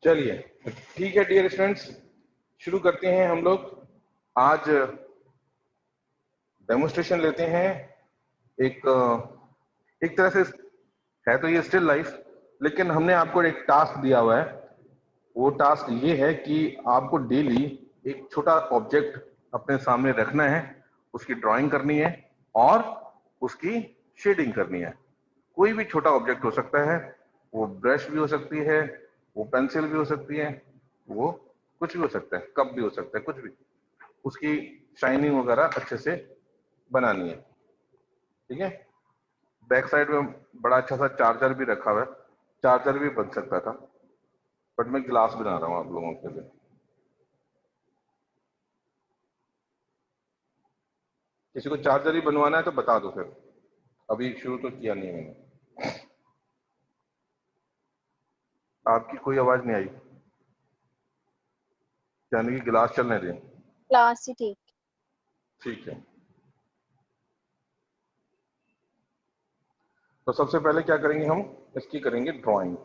चलिए ठीक है डियर स्टूडेंट्स, शुरू करते हैं हम लोग। आज डेमोन्स्ट्रेशन लेते हैं। एक एक तरह से है तो ये स्टिल लाइफ, लेकिन हमने आपको एक टास्क दिया हुआ है। वो टास्क ये है कि आपको डेली एक छोटा ऑब्जेक्ट अपने सामने रखना है, उसकी ड्राइंग करनी है और उसकी शेडिंग करनी है। कोई भी छोटा ऑब्जेक्ट हो सकता है, वो ब्रश भी हो सकती है, वो पेंसिल भी हो सकती है, वो कुछ भी हो सकता है, कप भी हो सकता है, कुछ भी। उसकी शाइनिंग वगैरह अच्छे से बनानी है, ठीक है। बैक साइड में बड़ा अच्छा सा चार्जर भी रखा हुआ है, चार्जर भी बन सकता था, बट मैं ग्लास बना रहा हूँ आप लोगों के लिए। किसी को चार्जर ही बनवाना है तो बता दो फिर, अभी शुरू तो किया नहीं मैंने। आपकी कोई आवाज नहीं आई, यानी कि गिलास चलने दें। क्लास ही ठीक। ठीक है, तो सबसे पहले क्या करेंगे, हम इसकी करेंगे ड्राइंग,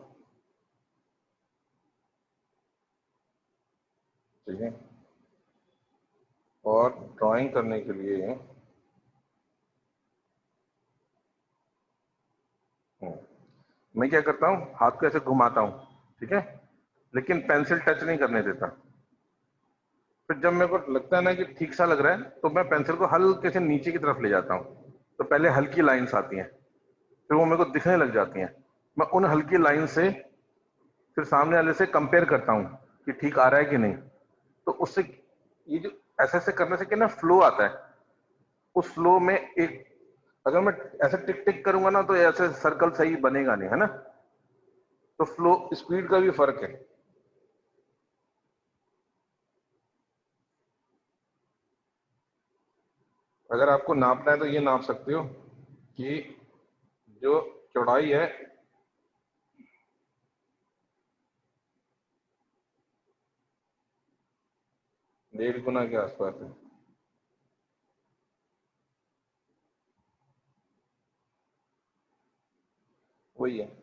ठीक है। और ड्राइंग करने के लिए मैं क्या करता हूँ, हाथ को ऐसे घुमाता हूँ, ठीक है, लेकिन पेंसिल टच नहीं करने देता। फिर जब मेरे को लगता है ना कि ठीक सा लग रहा है, तो मैं पेंसिल को हल्के से नीचे की तरफ ले जाता हूँ। तो पहले हल्की लाइंस आती हैं, फिर वो मेरे को दिखने लग जाती हैं। मैं उन हल्की लाइन से फिर सामने वाले से कंपेयर करता हूँ कि ठीक आ रहा है कि नहीं। तो उससे ये जो ऐसे ऐसे करने से क्या ना, फ्लो आता है। उस फ्लो में एक, अगर मैं ऐसे टिक टिक करूंगा ना, तो ऐसे सर्कल सही बनेगा नहीं, है ना। तो फ्लो स्पीड का भी फर्क है। अगर आपको नापना है तो ये नाप सकते हो कि जो चौड़ाई है 1.5 गुना के आसपास है। वही है।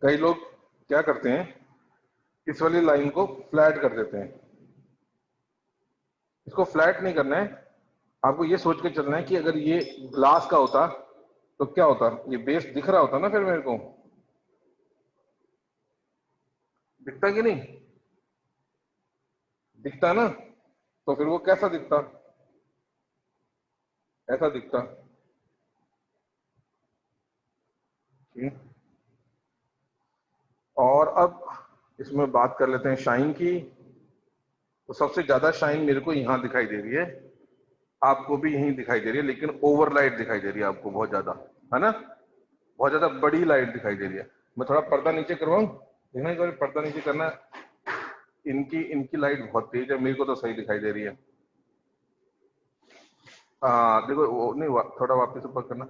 कई लोग क्या करते हैं, इस वाली लाइन को फ्लैट कर देते हैं। इसको फ्लैट नहीं करना है, आपको ये सोच के चलना है कि अगर ये ग्लास का होता तो क्या होता, ये बेस दिख रहा होता ना, फिर मेरे को दिखता कि नहीं दिखता ना, तो फिर वो कैसा दिखता, ऐसा दिखता, ठीक है? और अब इसमें बात कर लेते हैं शाइन की। तो सबसे ज्यादा शाइन मेरे को यहाँ दिखाई दे रही है, आपको भी यहीं दिखाई दे रही है, लेकिन ओवर लाइट दिखाई दे रही है आपको बहुत ज्यादा, है ना। बहुत ज्यादा बड़ी लाइट दिखाई दे रही है। मैं थोड़ा पर्दा नीचे करवाऊं, देखना एक बार पर्दा नीचे करना। इनकी इनकी लाइट बहुत तेज है, मेरे को तो सही दिखाई दे रही है। हाँ देखो, वो नहीं थोड़ा वापस ऊपर करना,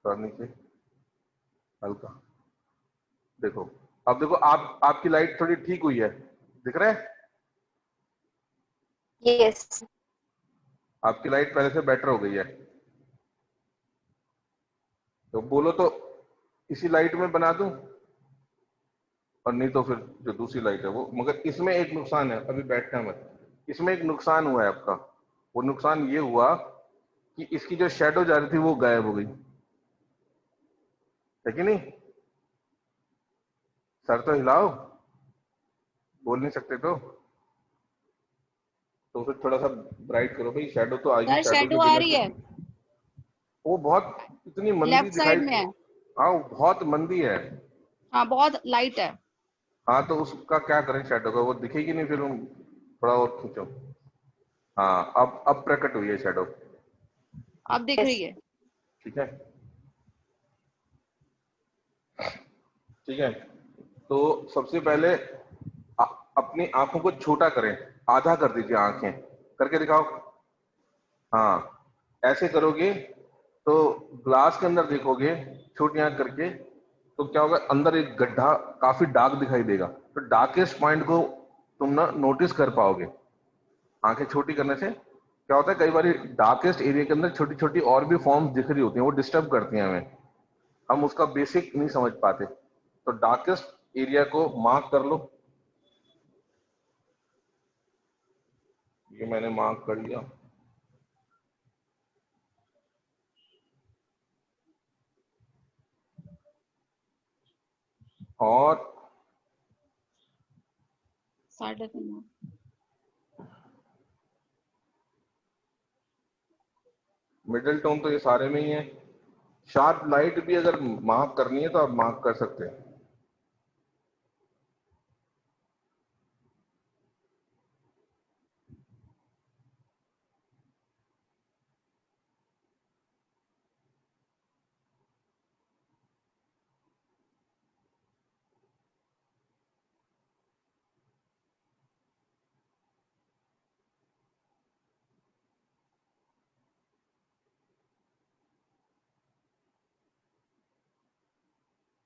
थोड़ा नीचे, हल्का। देखो, अब देखो, आपकी लाइट थोड़ी ठीक हुई है, दिख रहा है। यस। आपकी लाइट पहले से बेटर हो गई है। तो बोलो तो इसी लाइट में बना दूं, और नहीं तो फिर जो दूसरी लाइट है वो। मगर इसमें एक नुकसान है, अभी बैठना मत। इसमें एक नुकसान हुआ है आपका। वो नुकसान ये हुआ कि इसकी जो शेडो जा रही थी वो गायब हो गई, है कि नहीं। सर तो हिलाओ, बोल नहीं सकते तो। तो उसे थोड़ा सा ब्राइट करो भाई, शेडो तो आएगी, सर शेडो के शेडो आ बिना रही कुछ है, नहीं। वो बहुत इतनी मंदी लेफ्ट दिखाई। साइड में है। हाँ वो बहुत मंदी है। हाँ बहुत लाइट है। हाँ तो उसका क्या करें, शेडो का वो दिखेगी नहीं, फिर हम थोड़ा और खींचो। हाँ अब प्रकट हुई है शेडो। अब दिख यस। रही है। ठीक है, ठीक है। तो सबसे पहले अपनी आंखों को छोटा करें, आधा कर दीजिए आंखें, करके दिखाओ। हाँ ऐसे करोगे तो ग्लास के अंदर देखोगे छोटी आंख करके, तो क्या होगा, अंदर एक गड्ढा काफी डार्क दिखाई देगा, तो डार्केस्ट पॉइंट को तुम ना नोटिस कर पाओगे। आंखें छोटी करने से क्या होता है, कई बार डार्केस्ट एरिया के अंदर छोटी छोटी और भी फॉर्म्स दिख रही होती हैं, वो डिस्टर्ब करती हैं हमें, हम उसका बेसिक नहीं समझ पाते। तो डार्केस्ट एरिया को मार्क कर लो। ये मैंने मार्क कर लिया। और 3.5। मिडिल टोन तो ये सारे में ही है। शार्प लाइट भी अगर मार्क करनी है तो आप मार्क कर सकते हैं।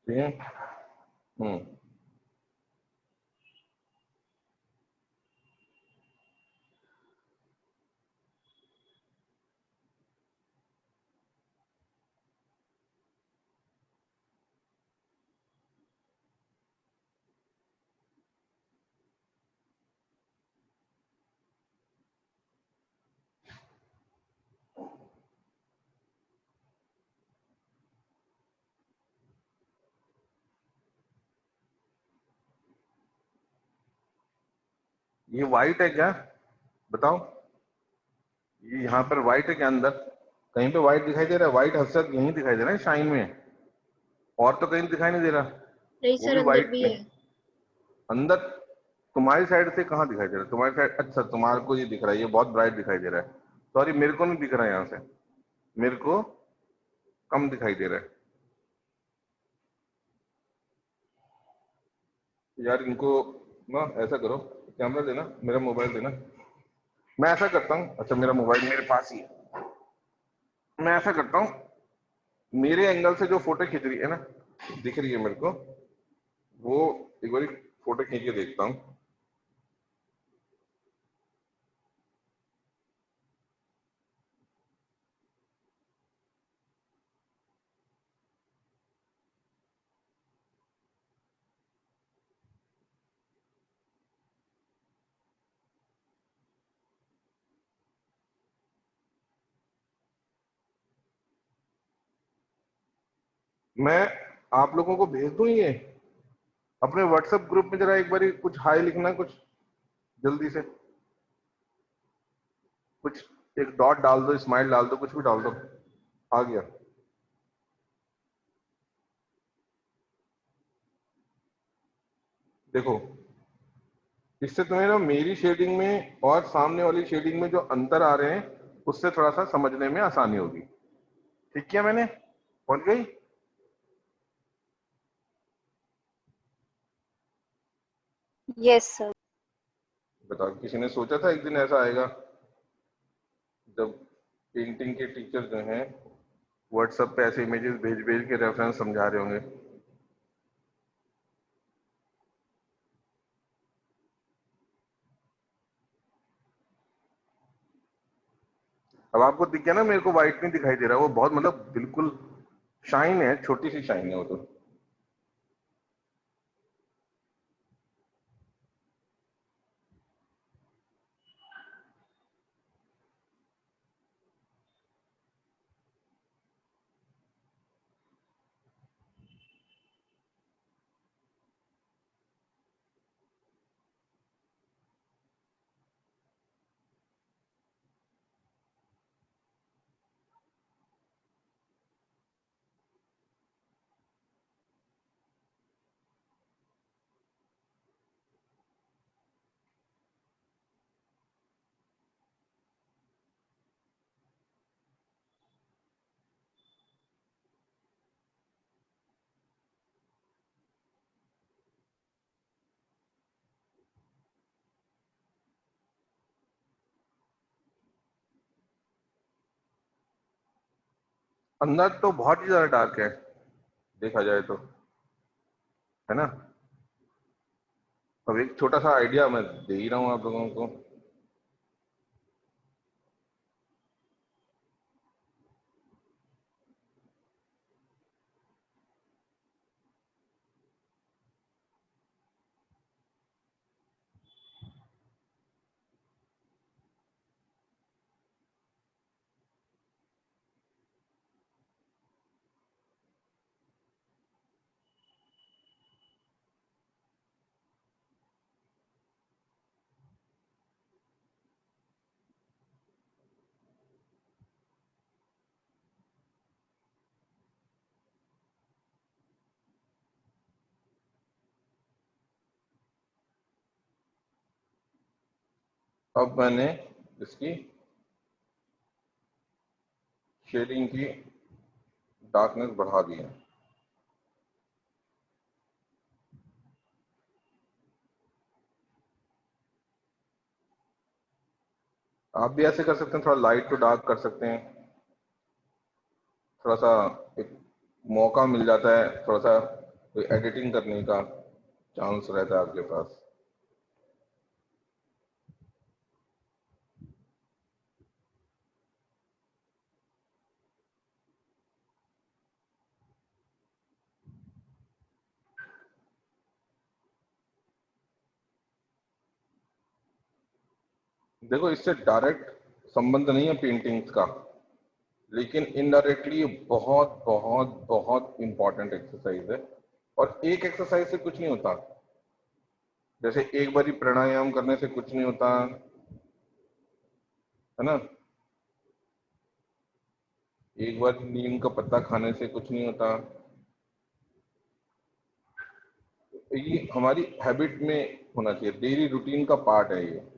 ठीक है। हम्म। ये व्हाइट है क्या, बताओ। ये यहाँ पर व्हाइट है क्या, अंदर कहीं पे व्हाइट दिखाई दे रहा है? व्हाइट हद तक यहीं दिखाई दे रहा है शाइन में, और तो कहीं दिखाई नहीं दे रहा। नहीं वो सर, भी अंदर व्हाइट भी में है। अंदर। तुम्हारी साइड से कहाँ दिखाई दे रहा है, तुम्हारी साइड, अच्छा तुम्हारे को ये दिख रहा है, ये बहुत ब्राइट दिखाई दे रहा है। सॉरी मेरे को नहीं दिख रहा है, यहाँ से मेरे को कम दिखाई दे रहा है। यार इनको ना ऐसा करो, कैमरा देना, मेरा मोबाइल देना। मैं ऐसा करता हूँ, अच्छा मेरा मोबाइल मेरे पास ही है, मैं ऐसा करता हूँ, मेरे एंगल से जो फोटो खींच रही है ना, दिख रही है मेरे को, वो एक बार फोटो खींच के देखता हूँ। मैं आप लोगों को भेज दूं ये अपने व्हाट्सएप ग्रुप में, जरा एक बार कुछ हाई लिखना, कुछ जल्दी से, कुछ एक डॉट डाल दो, स्माइल डाल दो, कुछ भी डाल दो। आ गया, देखो। इससे तुम्हें ना मेरी शेडिंग में और सामने वाली शेडिंग में जो अंतर आ रहे हैं, उससे थोड़ा सा समझने में आसानी होगी। ठीक किया मैंने, पहुंच गई। Yes sir. बताओ, किसी ने सोचा था एक दिन ऐसा आएगा जब पेंटिंग के टीचर जो हैं व्हाट्सएप पे ऐसे इमेजेस भेज भेज के रेफरेंस समझा रहे होंगे। अब आपको दिख गया ना, मेरे को व्हाइट नहीं दिखाई दे रहा, वो बहुत मतलब बिल्कुल शाइन है, छोटी सी शाइन है वो तो। अंदर तो बहुत ही ज्यादा डार्क है देखा जाए तो, है ना। अब एक छोटा सा आइडिया मैं दे ही रहा हूँ आप लोगों को। अब मैंने इसकी शेडिंग की डार्कनेस बढ़ा दी है। आप भी ऐसे कर सकते हैं, थोड़ा लाइट टू डार्क कर सकते हैं। थोड़ा सा एक मौका मिल जाता है, थोड़ा सा एडिटिंग करने का चांस रहता है आपके पास। देखो, इससे डायरेक्ट संबंध नहीं है पेंटिंग्स का, लेकिन इनडायरेक्टली ये बहुत बहुत बहुत इंपॉर्टेंट एक्सरसाइज है। और एक एक्सरसाइज से कुछ नहीं होता। जैसे एक बारी प्राणायाम करने से कुछ नहीं होता, है ना। एक बार नीम का पत्ता खाने से कुछ नहीं होता। ये हमारी हैबिट में होना चाहिए, डेली रूटीन का पार्ट है ये।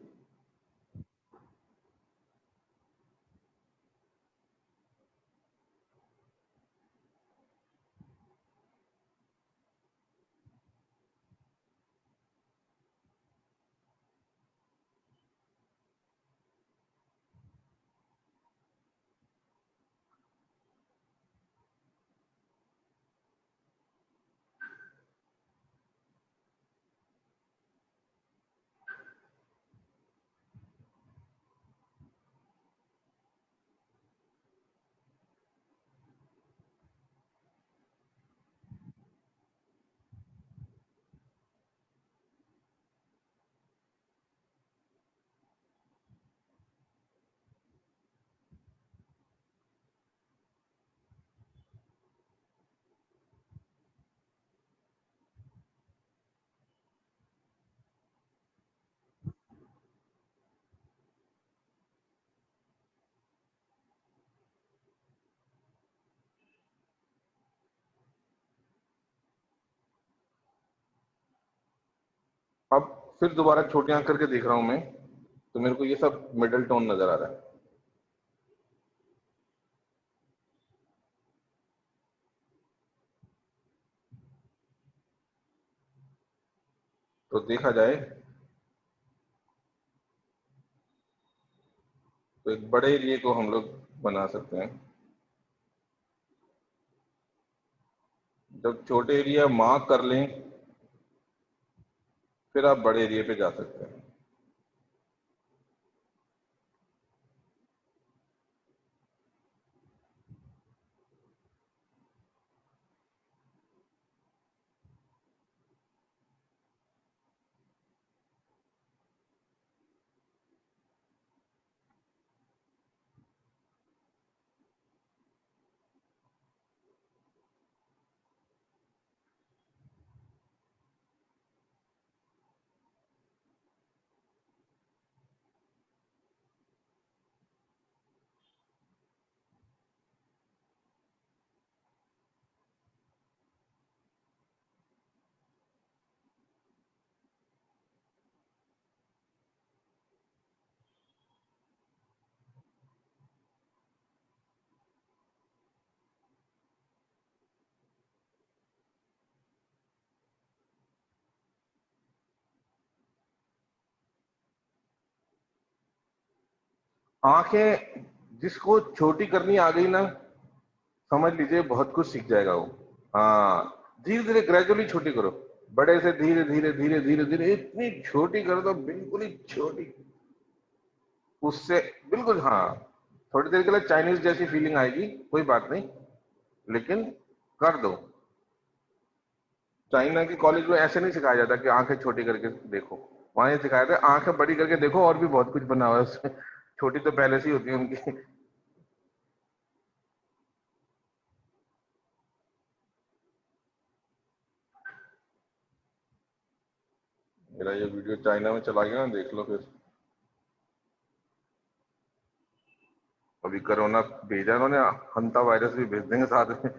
अब फिर दोबारा छोटी आंख करके देख रहा हूं मैं, तो मेरे को ये सब मिडिल टोन नजर आ रहा है। तो देखा जाए तो एक बड़े एरिया को हम लोग बना सकते हैं। जब छोटे एरिया मार्क कर लें, फिर आप बड़े एरिया पे जा सकते हैं। आंखें जिसको छोटी करनी आ गई ना, समझ लीजिए बहुत कुछ सीख जाएगा वो। हाँ, धीरे धीरे ग्रेजुअली छोटी करो, बड़े से धीरे धीरे धीरे धीरे धीरे इतनी छोटी कर दो, बिल्कुल ही छोटी, उससे बिल्कुल, हाँ, थोड़ी देर के लिए चाइनीज जैसी फीलिंग आएगी, कोई बात नहीं, लेकिन कर दो। चाइना के कॉलेज में ऐसे नहीं सिखाया जाता कि आंखें छोटी करके देखो, वहां ये सिखाया था आंखें बड़ी करके देखो, और भी बहुत कुछ बना हुआ है उसमें, छोटी तो पहले से ही होती है उनकी। मेरा ये वीडियो चाइना में चला गया ना, देख लो फिर। अभी कोरोना भेजा उन्होंने, हंता वायरस भी भेज देंगे साथ में।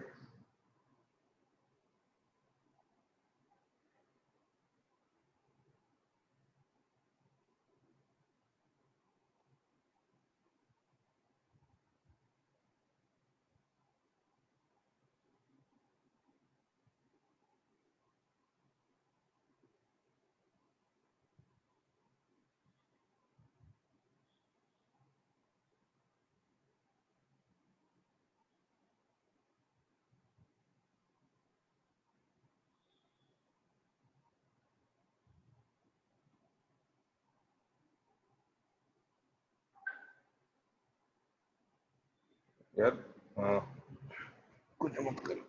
यार, हाँ, कुछ मत करो,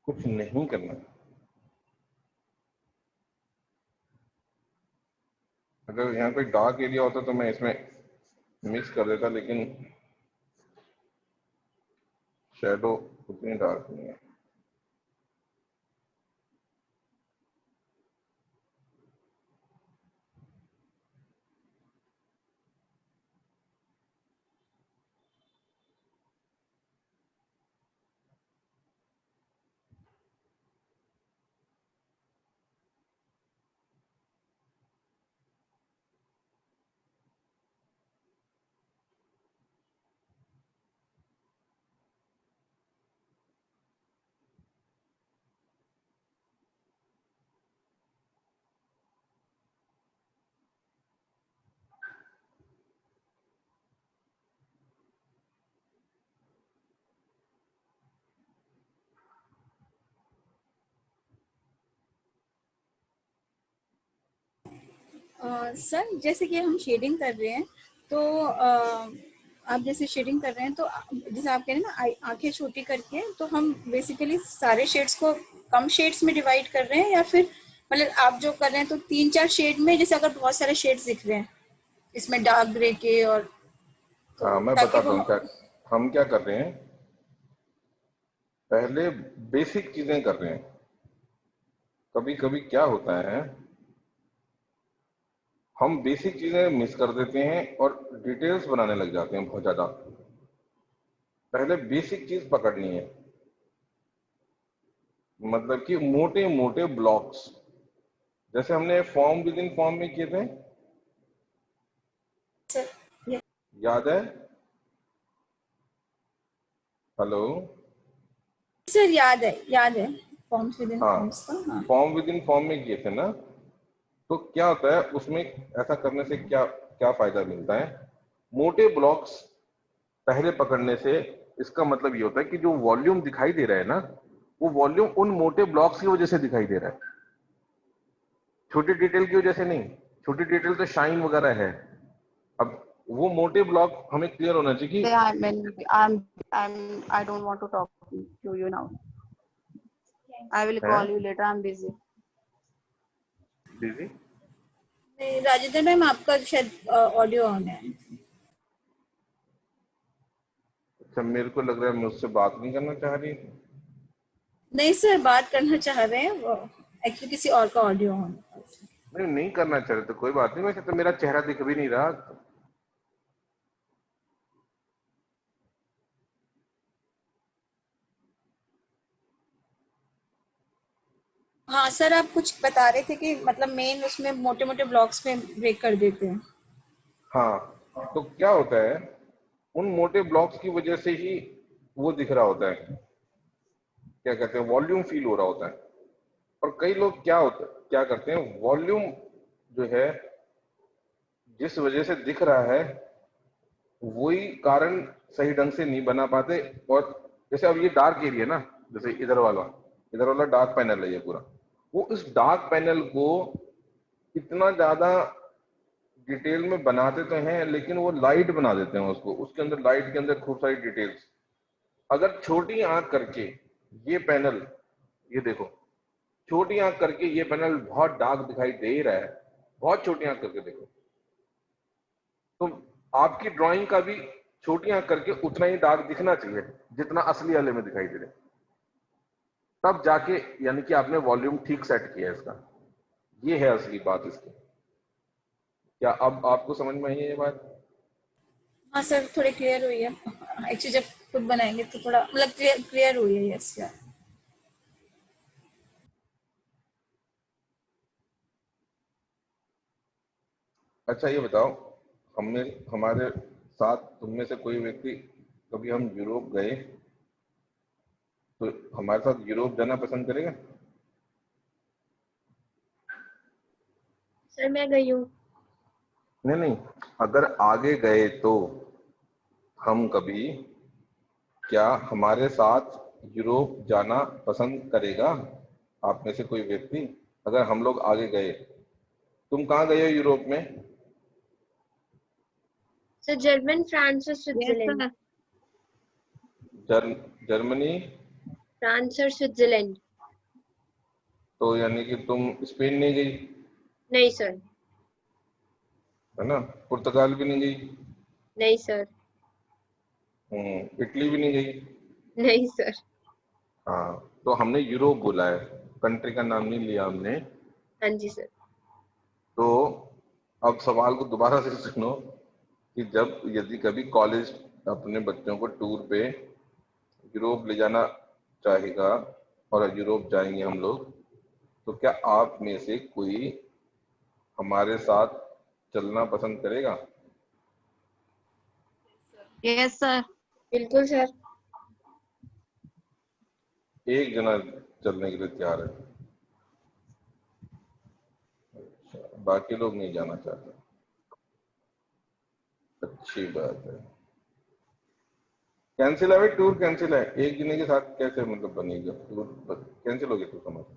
कुछ नहीं करना। अगर यहाँ कोई डार्क एरिया होता तो मैं इसमें मिक्स कर देता, लेकिन शेडो उतनी डार्क नहीं है। सर जैसे कि हम शेडिंग कर रहे हैं तो आप जैसे शेडिंग कर रहे हैं तो जैसे आप कह रहे हैं ना आंखें छोटी करके, तो हम बेसिकली सारे शेड्स को कम शेड्स में डिवाइड कर रहे हैं, या फिर मतलब आप जो कर रहे हैं तो 3-4 शेड में, जैसे अगर बहुत सारे शेड्स दिख रहे हैं इसमें डार्क ग्रे के, और तो हाँ, मैं ताकि बताता वो हूँ क्या हम क्या कर रहे हैं। पहले बेसिक चीजें कर रहे हैं। कभी कभी क्या होता है, हम बेसिक चीजें मिस कर देते हैं और डिटेल्स बनाने लग जाते हैं बहुत ज्यादा। पहले बेसिक चीज पकड़नी है, मतलब कि मोटे मोटे ब्लॉक्स, जैसे हमने फॉर्म विद इन फॉर्म में किए थे, सर ये याद है? हेलो? सर याद है फॉर्म्स विद इन हाँ, फॉर्म्स का, हाँ। फॉर्म विद इन फॉर्म में किए थे ना। तो क्या होता है उसमें, ऐसा करने से क्या क्या फायदा मिलता है? मोटे ब्लॉक्स पहले पकड़ने से इसका मतलब ये होता है कि जो वॉल्यूम दिखाई दे रहा है ना, वो वॉल्यूम उन मोटे ब्लॉक्स की वजह से दिखाई दे रहा है, छोटी डिटेल की वजह से नहीं। छोटी डिटेल तो शाइन वगैरह है। अब वो मोटे ब्लॉक हमें क्लियर होना चाहिए कि I mean, I don't want to talk to you now. I will है call you later. I'm busy. Busy. नहीं, राजेंद्र मैम आपका शायद ऑडियो ऑन है। अच्छा, मेरे को लग रहा है मुझसे बात नहीं करना चाह रही। नहीं सर, बात करना चाह रहे हैं, वो एक्चुअली किसी और का ऑडियो ऑन है। नहीं, नहीं करना चाह रहे तो कोई बात नहीं, वैसे तो मेरा चेहरा दिख भी नहीं रहा। हाँ सर, आप कुछ बता रहे थे कि मतलब मेन उसमें मोटे मोटे ब्लॉक्स में ब्रेक कर देते हैं। हाँ, तो क्या होता है, उन मोटे ब्लॉक्स की वजह से ही वो दिख रहा होता है, क्या कहते हैं, वॉल्यूम फील हो रहा होता है। और कई लोग क्या करते हैं, वॉल्यूम जो है जिस वजह से दिख रहा है वही कारण सही ढंग से नहीं बना पाते। और जैसे अब ये डार्क एरिया ना, जैसे इधर वाला डार्क पैनल है ये पूरा, वो इस डार्क पैनल को इतना ज्यादा डिटेल में बनाते तो हैं, लेकिन वो लाइट बना देते हैं उसको, उसके अंदर लाइट के अंदर खूब सारी डिटेल्स। अगर छोटी आंख करके ये पैनल, ये देखो, छोटी आंख करके ये पैनल बहुत डार्क दिखाई दे रहा है, बहुत छोटी आंख करके देखो, तो आपकी ड्राइंग का भी छोटी आंख करके उतना ही डार्क दिखना चाहिए जितना असली वाले में दिखाई दे रहा है। तब जाके यानी कि आपने वॉल्यूम ठीक सेट किया है इसका। ये है असली बात इसकी। क्या अब आपको समझ में आई है ये बात? हाँ सर, थोड़ी क्लियर हुई है। एक्चुअली जब खुद बनाएंगे तो थोड़ा मतलब क्लियर हुई है। यस यार। अच्छा ये बताओ, हमारे साथ तुम में से कोई व्यक्ति, कभी हम यूरोप गए तो हमारे साथ यूरोप जाना पसंद करेगा? सर मैं गई हूँ। नहीं नहीं, अगर आगे गए तो हम कभी, क्या हमारे साथ यूरोप जाना पसंद करेगा आप में से कोई व्यक्ति? अगर हम लोग आगे गए, तुम कहाँ गए हो यूरोप में? सर जर्मन, फ्रांस और Yes, Switzerland. sir. Germany? France और स्विट्जरलैंड। तो यानी कि तुम स्पेन नहीं गई, नहीं सर। है ना? पुर्तगाल भी नहीं गई? नहीं सर। इटली भी नहीं गई? नहीं सर। हाँ, तो हमने यूरोप बोला है, कंट्री का नाम नहीं लिया हमने। हाँ जी सर। तो अब सवाल को दोबारा से सुनो कि जब यदि कभी कॉलेज अपने बच्चों को टूर पे यूरोप ले जाना चाहेगा और यूरोप जाएंगे हम लोग, तो क्या आप में से कोई हमारे साथ चलना पसंद करेगा? Yes, sir. बिल्कुल सर। एक जना चलने के लिए तैयार है, बाकी लोग नहीं जाना चाहते। अच्छी बात है। कैंसिल है भाई, टूर कैंसिल है। एक जने के साथ कैसे मतलब बनेगा टूर? कैंसिल हो गया टूर हमारा।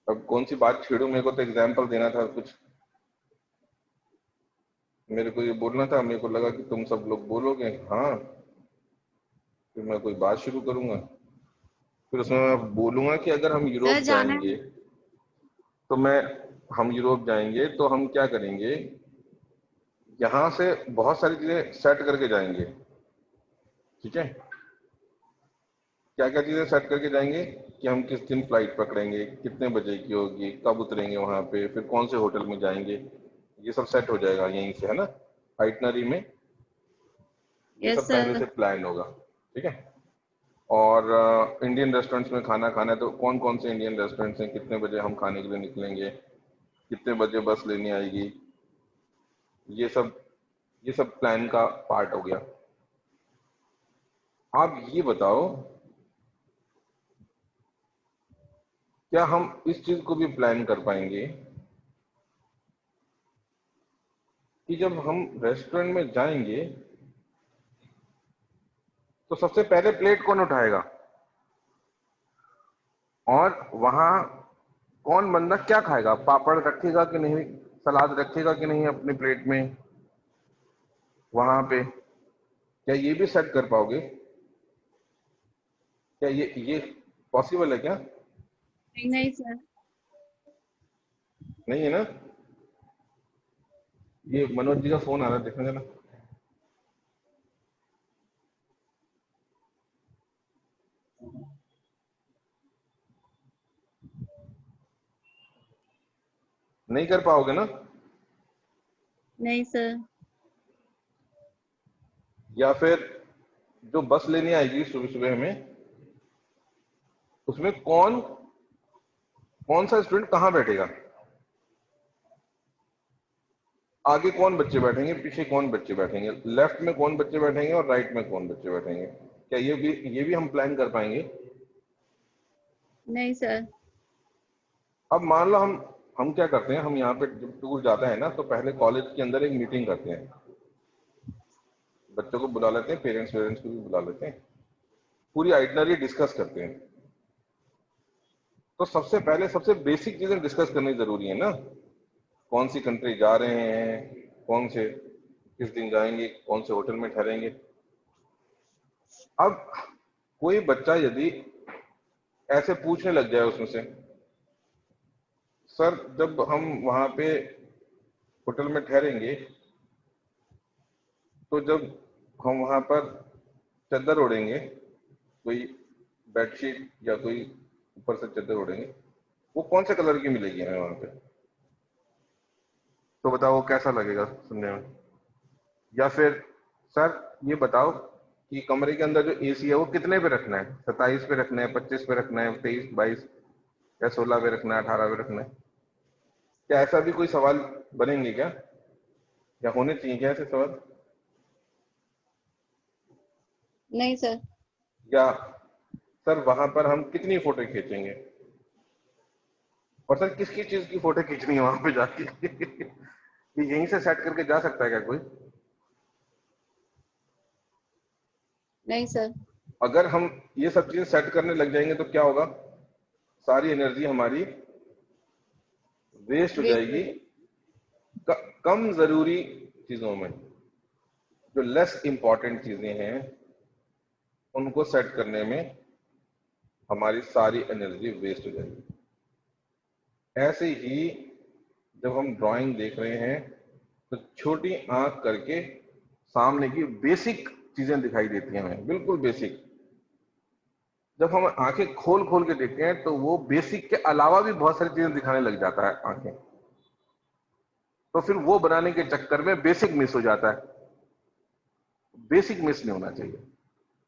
अब कौन सी बात छेड़ू? मेरे को तो एग्जाम्पल देना था कुछ, मेरे को ये बोलना था, मेरे को लगा कि तुम सब लोग बोलोगे हाँ, फिर मैं कोई बात शुरू करूंगा, फिर उसमें मैं बोलूंगा कि अगर हम Sir, यूरोप जाना है। जाएंगे तो मैं, हम यूरोप जाएंगे तो हम क्या करेंगे, यहाँ से बहुत सारी चीजें सेट करके जाएंगे। ठीक है? क्या क्या चीजें सेट करके जाएंगे कि हम किस दिन फ्लाइट पकड़ेंगे, कितने बजे की होगी, कब उतरेंगे वहां पे, फिर कौन से होटल में जाएंगे, ये सब सेट हो जाएगा यहीं से, है ना? आइटनरी में ये Yes, सब पहले sir. से प्लान होगा। ठीक है? और इंडियन रेस्टोरेंट्स में खाना खाना है तो कौन कौन से इंडियन रेस्टोरेंट्स हैं, कितने बजे हम खाने के लिए निकलेंगे, कितने बजे बस लेनी आएगी, ये सब, ये सब प्लान का पार्ट हो गया। आप ये बताओ, क्या हम इस चीज को भी प्लान कर पाएंगे कि जब हम रेस्टोरेंट में जाएंगे तो सबसे पहले प्लेट कौन उठाएगा, और वहां कौन बंदा क्या खाएगा, पापड़ रखेगा कि नहीं, सलाद रखेगा कि नहीं अपनी प्लेट में वहां पे? क्या ये भी सेट कर पाओगे? क्या ये पॉसिबल है क्या? नहीं, sir. नहीं है ना? ये मनोज जी का फोन आ रहा है, देखना जरा। नहीं कर पाओगे ना? नहीं, sir. या फिर जो बस लेने आएगी सुबह सुबह हमें, उसमें कौन कौन सा स्टूडेंट कहाँ बैठेगा, आगे कौन बच्चे बैठेंगे, पीछे कौन बच्चे बैठेंगे, लेफ्ट में कौन बच्चे बैठेंगे और राइट में कौन बच्चे बैठेंगे? क्या ये भी हम प्लान कर पाएंगे? नहीं सर। अब मान लो हम क्या करते हैं, हम यहाँ पे जब टूर जाते हैं ना, तो पहले कॉलेज के अंदर एक मीटिंग करते हैं, बच्चों को बुला लेते हैं, पेरेंट्स वेरेंट्स को भी बुला लेते हैं, पूरी आइटनरी डिस्कस करते हैं। तो सबसे पहले सबसे बेसिक चीजें डिस्कस करनी जरूरी है ना, कौन सी कंट्री जा रहे हैं, कौन से किस दिन जाएंगे, कौन से होटल में ठहरेंगे। अब कोई बच्चा यदि ऐसे पूछने लग जाए उसमें से, सर जब हम वहां पे होटल में ठहरेंगे, तो जब हम वहां पर चादर ओढ़ेंगे, कोई बेडशीट या कोई ऊपर से चादर ओढ़ेंगे, वो कौन से कलर की मिलेगी हमें वहां पे? तो बताओ वो कैसा लगेगा सुनने में? या फिर सर ये बताओ कि कमरे के अंदर जो एसी है वो कितने पे रखना है, 27 पे रखना है, 25 पे रखना है, 23 22 या 16 पे रखना है, 18 पे रखना है? क्या ऐसा भी कोई सवाल बनेंगे क्या, या होने चाहिए क्या ऐसे सवाल? नहीं सर। या सर वहां पर हम कितनी फोटो खींचेंगे, और सर किस किस चीज की फोटो खींचनी है वहां पे जाके? ये यहीं से सेट करके जा सकता है क्या कोई? नहीं सर। अगर हम ये सब चीजें सेट करने लग जाएंगे तो क्या होगा, सारी एनर्जी हमारी वेस्ट हो वेस्ट हो जाएगी जाएगी। कम जरूरी चीजों में। जो लेस इंपॉर्टेंट चीजें हैं उनको सेट करने में हमारी सारी एनर्जी वेस्ट हो जाएगी। ऐसे ही जब हम ड्राइंग देख रहे हैं तो छोटी आंख करके सामने की बेसिक चीजें दिखाई देती हैं हमें, बिल्कुल बेसिक। जब हम आंखें खोल खोल के देखते हैं तो वो बेसिक के अलावा भी बहुत सारी चीजें दिखाने लग जाता है आंखें। तो फिर वो बनाने के चक्कर में बेसिक मिस हो जाता है। बेसिक मिस नहीं होना चाहिए,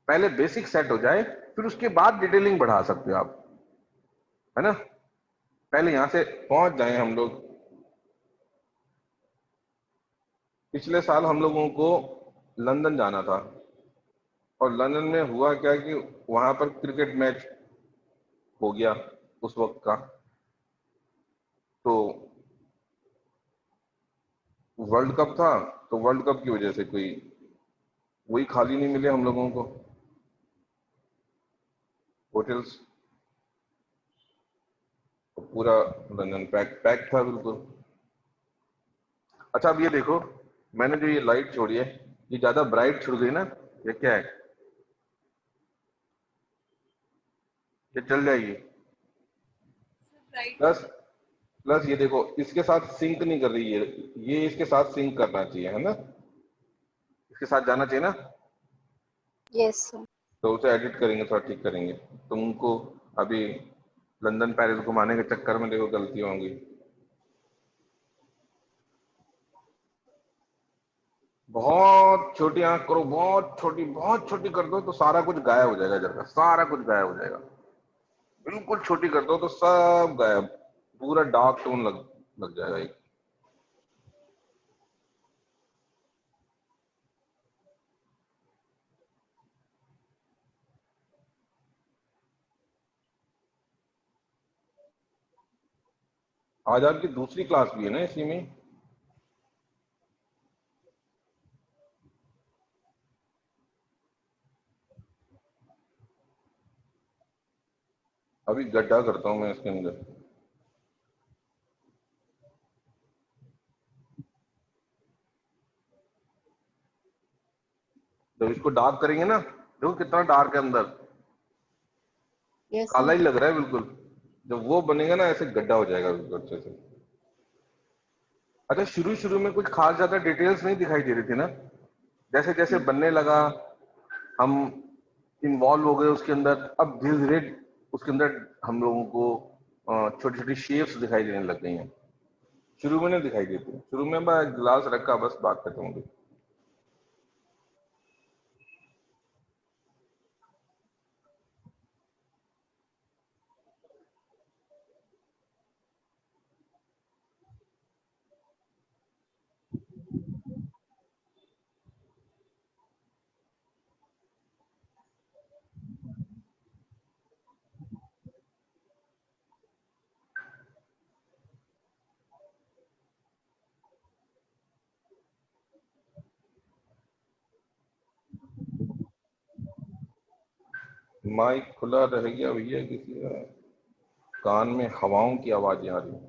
पहले बेसिक सेट हो जाए, फिर उसके बाद डिटेलिंग बढ़ा सकते हो आप, है ना? पहले यहां से पहुंच जाए हम लोग। पिछले साल हम लोगों को लंदन जाना था, और लंदन में हुआ क्या कि वहां पर क्रिकेट मैच हो गया उस वक्त का। तो वर्ल्ड कप था, तो वर्ल्ड कप की वजह से कोई वही खाली नहीं मिले हम लोगों को होटल्स। तो पूरा लंदन पैक पैक था बिल्कुल। अच्छा अब ये देखो, मैंने जो ये लाइट छोड़ी है, ये ज्यादा ब्राइट छोड़ गई ना, ये क्या है, ये चल जाएगी? राइट। प्लस प्लस ये देखो, इसके साथ सिंक नहीं कर रही है, ये इसके साथ सिंक करना चाहिए, है ना? इसके साथ जाना चाहिए ना। Yes sir. तो उसे एडिट करेंगे, थोड़ा ठीक करेंगे। तुमको अभी लंदन पेरिस घुमाने के चक्कर में देखो गलती होंगी। बहुत छोटी आंख करो, बहुत छोटी कर दो तो सारा कुछ गायब हो जाएगा, जगह सारा कुछ गायब हो जाएगा। बिल्कुल छोटी कर दो तो सब गायब, पूरा डार्क टोन लग लग जाएगा एक। आज आपकी दूसरी क्लास भी है ना इसी में? अभी गड्ढा करता हूँ मैं इसके अंदर। जब इसको डार्क करेंगे ना, देखो कितना डार्क है अंदर, यस काला सर। ही लग रहा है बिल्कुल। जब वो बनेगा ना, ऐसे गड्ढा हो जाएगा बिल्कुल अच्छे से। अच्छा शुरू शुरू में कुछ खास ज्यादा डिटेल्स नहीं दिखाई दे रही थी ना, जैसे जैसे बनने लगा हम इन्वॉल्व हो गए उसके अंदर, अब धीरे धीरे उसके अंदर हम लोगों को छोटी छोटी शेप्स दिखाई देने लग गई हैं। शुरू में नहीं दिखाई देती, शुरू में बस गिलास रखा, बस बात खत्म हो गई। माइक खुला रह गया भैया, किसी का कान में हवाओं की आवाजें आ रही हैं।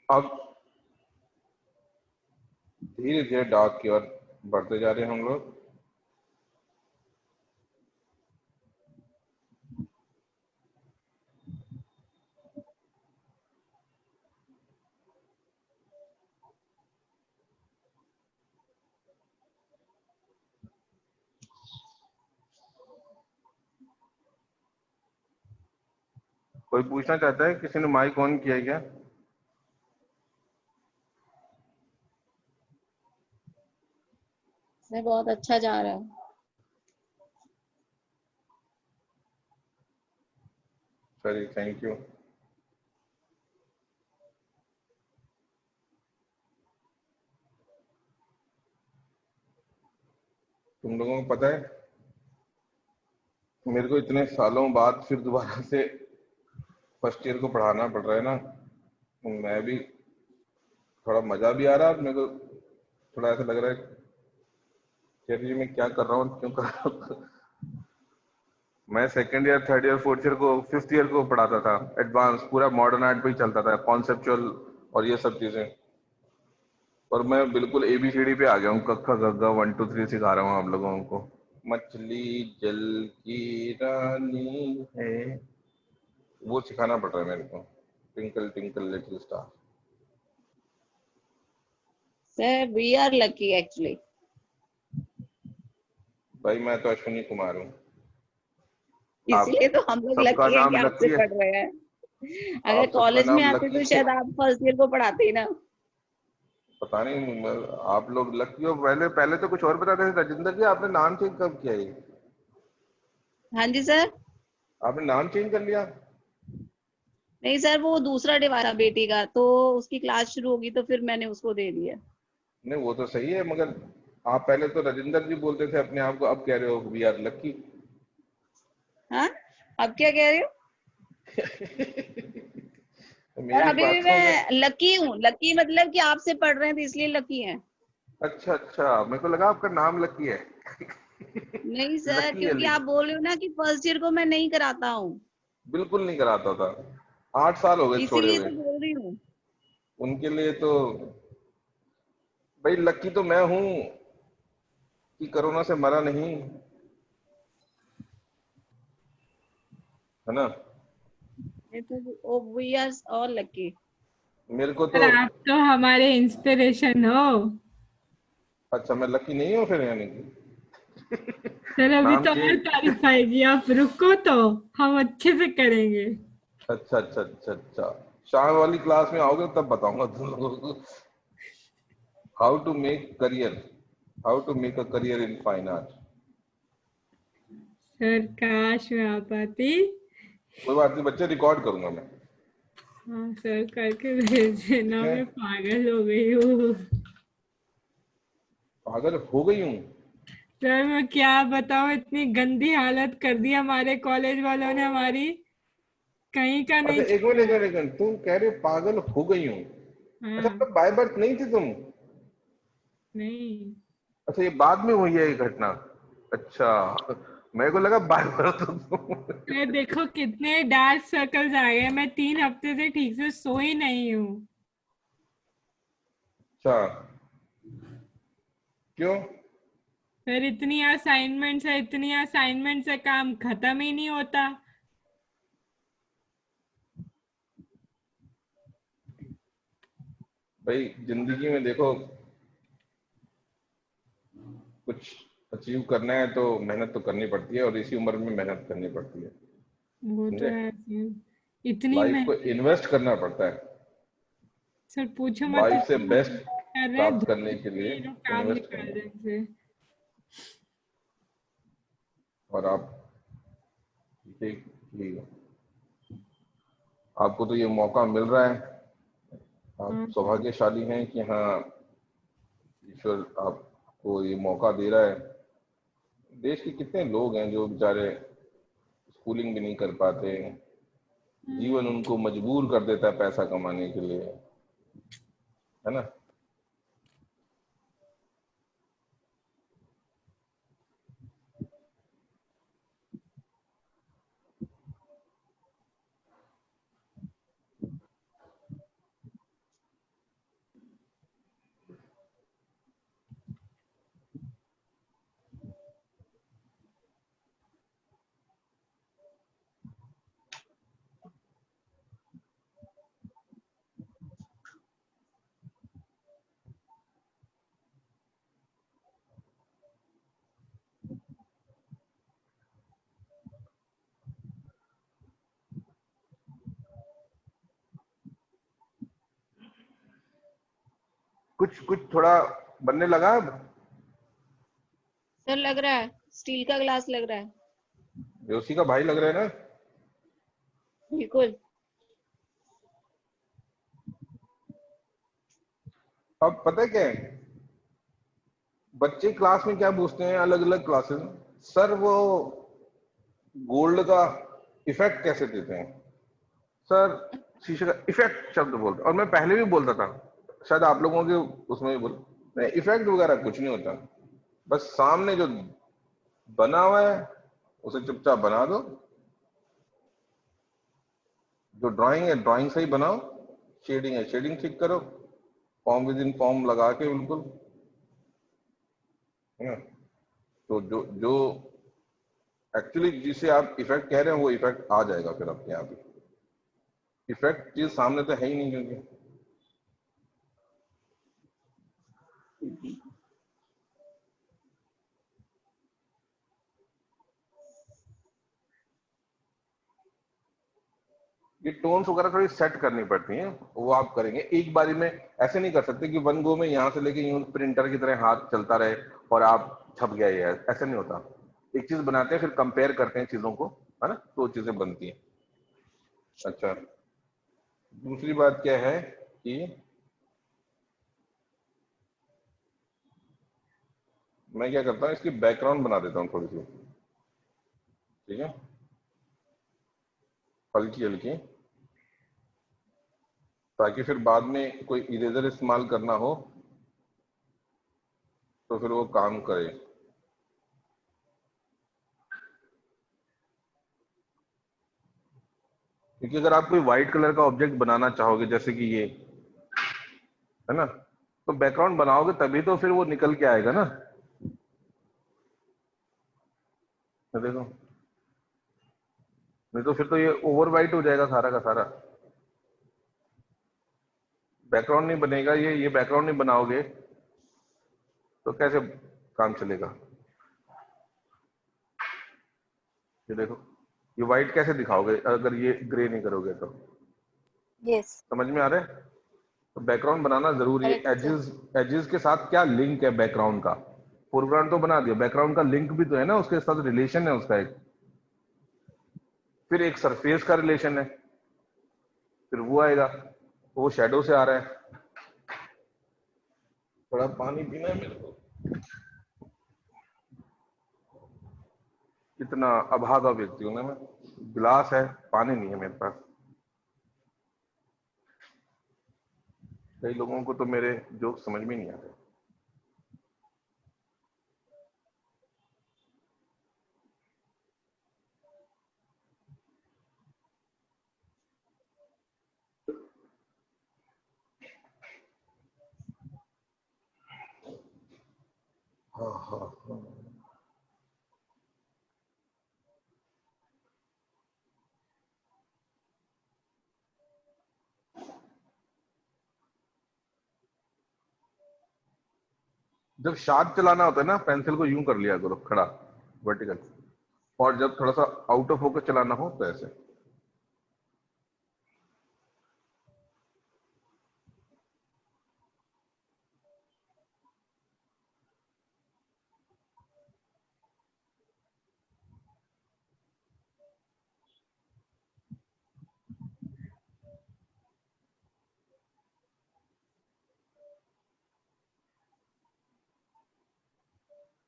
अब धीरे धीरे डार्क की ओर बढ़ते जा रहे हैं हम लोग। कोई पूछना चाहता है? किसी ने माइक ऑन किया है क्या? सर बहुत अच्छा जा रहा है। चलिए, थैंक यू। तुम लोगों को पता है, मेरे को इतने सालों बाद फिर दोबारा से फर्स्ट ईयर को पढ़ाना पड़ रहा है ना, तो मैं भी थोड़ा मजा भी आ रहा है मेरे को। थोड़ा ऐसा लग रहा है कि यार ये मैं क्या कर रहा हूँ, क्यों कर रहा हूँ। मैं second year, third year, fourth year को, फिफ्थ ईयर को पढ़ाता था। एडवांस पूरा मॉडर्न आर्ट पे ही चलता था, कॉन्सेप्चुअल और ये सब चीजें। और मैं बिल्कुल एबीसीडी पे आ गया हूँ, कक्का गग्गा 1 2 3 सिखा रहा हूँ आप लोगों को। मछली जल की रानी है, वो सिखाना पड़ रहा है मेरे को। Twinkle twinkle little star. Sir we are lucky actually. भाई मैं तो अश्विनी कुमार हूँ। इसलिए तो हम लोग सबका लकी हैं कि नाम आपसे लकी है। पढ़ रहे हैं। अगर आप सबका कॉलेज में नाम आते लकी तो है। शायद आप फर्स्ट ईयर को पढ़ाते ही ना। पता नहीं आप लोग लकी हो। पहले पहले तो कुछ और बताते थे। राजेंद्र जी, आपने नाम चेंज कब किया ये? हाँ जी सर। आपने नाम चेंज कर लिया? नहीं सर, वो दूसरा डिवाइस था बेटी का, तो उसकी क्लास शुरू होगी तो फिर मैंने उसको दे दिया। नहीं, वो तो सही है, मगर आप पहले तो राजेंद्र जी बोलते थे अपने आप को, अब कह रहे हो वी आर लकी। हाँ, अब क्या कह रहे हो? और मेरी अभी भी बात को मैं लकी हूँ। लकी मतलब कि आपसे पढ़ रहे हैं तो इसलिए लकी हैं। अच्छा अच्छा, मेरे को लगा आपका नाम लकी है। नहीं सर, लकी क्योंकि अली। आप बोल रहे हो ना कि फर्स्ट ईयर को मैं नहीं कराता हूँ, बिल्कुल नहीं कराता था। 8 साल हो गए छोड़े इसीलिए हुए। तो बोल रही हूँ। उनके लिए तो भाई लकी तो मैं हूँ कि कोरोना से मरा नहीं, है ना। ये तो वी आर ऑल लकी। मेरे को सर तो आप तो हमारे इंस्पिरेशन हो। अच्छा, मैं लकी नहीं हूँ फिर, यानी कि सर अभी नाम तो और चेंज। तारीफ आएगी, आप रुको तो हम अच्छे से करेंगे। अच्छा अच्छा अच्छा अच्छा, शाम वाली क्लास में आओगे तब बताऊंगा तुम लोगों को how to make career, how to make a career in fine art. Sir काश मैं आ पाती। कोई बात नहीं बच्चे, रिकॉर्ड करूंगा मैं। हाँ सर करके भेज देना, ठीक है, मैं पागल हो गई हूँ। पागल हो गई हूँ? सर मैं क्या बताऊँ, इतनी गंदी हालत कर दी हमारे कॉलेज वालों ने हमारी, कहीं का अच्छा, नहीं एक मिनट एक छोड़ा। मिनट एक मिनट, तुम कह रहे हो पागल हो गई हूँ? अच्छा, हाँ। मतलब बाय बर्थ नहीं थी तुम? नहीं अच्छा, ये बाद में हुई है ये घटना? अच्छा, मेरे को लगा बाय बर्थ हो तुम। सर देखो कितने डार्क सर्कल्स आ गए, मैं 3 हफ्ते से ठीक से सोई नहीं हूँ। अच्छा, क्यों? फिर इतनी असाइनमेंट से काम खत्म ही नहीं होता। भाई जिंदगी में देखो, कुछ अचीव करना है तो मेहनत तो करनी पड़ती है, और इसी उम्र में मेहनत करनी पड़ती है। वो तो समझे? है इतनी लाइफ को मेहनत। इन्वेस्ट करना पड़ता है। सर पूछो मत, लाइफ से इतनी बेस्ट मेहनत कर रहे हैं, प्राप्त धूप करने के में लिए ये लोग काम इन्वेस्ट निकाल करना। रहे हैं हमसे। और आप ये कि आपको तो ये मौका मिल रहा है, आप हाँ सौभाग्यशाली हैं कि हाँ, ईश्वर आपको ये मौका दे रहा है। देश के कितने लोग हैं जो बेचारे स्कूलिंग भी नहीं कर पाते, जीवन उनको मजबूर कर देता है पैसा कमाने के लिए, है ना? कुछ कुछ थोड़ा बनने लगा अब। सर लग रहा है स्टील का ग्लास लग रहा है। जोशी का भाई लग रहा है ना? बिल्कुल। अब पता है क्या है, बच्चे क्लास में क्या पूछते हैं, अलग अलग क्लासेस में, सर वो गोल्ड का इफेक्ट कैसे देते हैं? सर शीशे का इफेक्ट शब्द बोलते हैं, और मैं पहले भी बोलता था, शायद आप लोगों के उसमें भी बोल, नहीं इफेक्ट वगैरह कुछ नहीं होता, बस सामने जो बना हुआ है उसे चुपचाप बना दो। जो ड्राइंग है ड्राइंग से ही बनाओ, शेडिंग है शेडिंग ठीक करो, फॉर्म विद इन फॉर्म लगा के बिल्कुल, है ना? तो जो जो एक्चुअली जिसे आप इफेक्ट कह रहे हैं वो इफेक्ट आ जाएगा फिर अपने आप ही। इफेक्ट चीज सामने तो है ही नहीं, क्योंकि ये टोन्स वगैरह थोड़ी सेट करनी पड़ती हैं, वो आप करेंगे एक बारी में। ऐसे नहीं कर सकते कि वन गो में यहाँ से लेके यूं प्रिंटर की तरह हाथ चलता रहे और आप छप गया, ये ऐसे नहीं होता। एक चीज बनाते हैं फिर कंपेयर करते हैं चीजों को, है ना, तो चीजें बनती हैं। अच्छा, दूसरी बात क्या है कि मैं क्या करता हूँ, इसकी बैकग्राउंड बना देता हूँ थोड़ी सी, ठीक है, हल्की हल्की, ताकि फिर बाद में कोई इरेजर इस्तेमाल करना हो तो फिर वो काम करे। क्योंकि अगर आप कोई व्हाइट कलर का ऑब्जेक्ट बनाना चाहोगे जैसे कि ये, है ना, तो बैकग्राउंड बनाओगे तभी तो फिर वो निकल के आएगा ना। ये देखो, नहीं तो फिर तो ये ओवर वाइट हो जाएगा सारा का सारा, बैकग्राउंड नहीं बनेगा। ये बैकग्राउंड नहीं बनाओगे तो कैसे काम चलेगा? ये देखो, ये व्हाइट कैसे दिखाओगे अगर ये ग्रे नहीं करोगे तो? यस। समझ में आ रहा है? तो बैकग्राउंड बनाना जरूरी है। Correct sir. एजेस, एजेस के साथ क्या लिंक है बैकग्राउंड का? फोरग्राउंड तो बना दिया, बैकग्राउंड का लिंक भी तो है ना, उसके साथ रिलेशन है उसका एक, फिर एक सरफेस का रिलेशन है, फिर वो आएगा, तो वो शेडो से आ रहा है। थोड़ा पानी पीना है मेरे को, इतना अभागा व्यक्ति हूं ना मैं, गिलास है पानी नहीं है मेरे पास। कई लोगों को तो मेरे जोक समझ में नहीं आते। हाँ हाँ हाँ। जब शार्प चलाना होता है ना, पेंसिल को यूं कर लिया करो खड़ा, वर्टिकल। और जब थोड़ा सा आउट ऑफ फोकस चलाना हो तो ऐसे।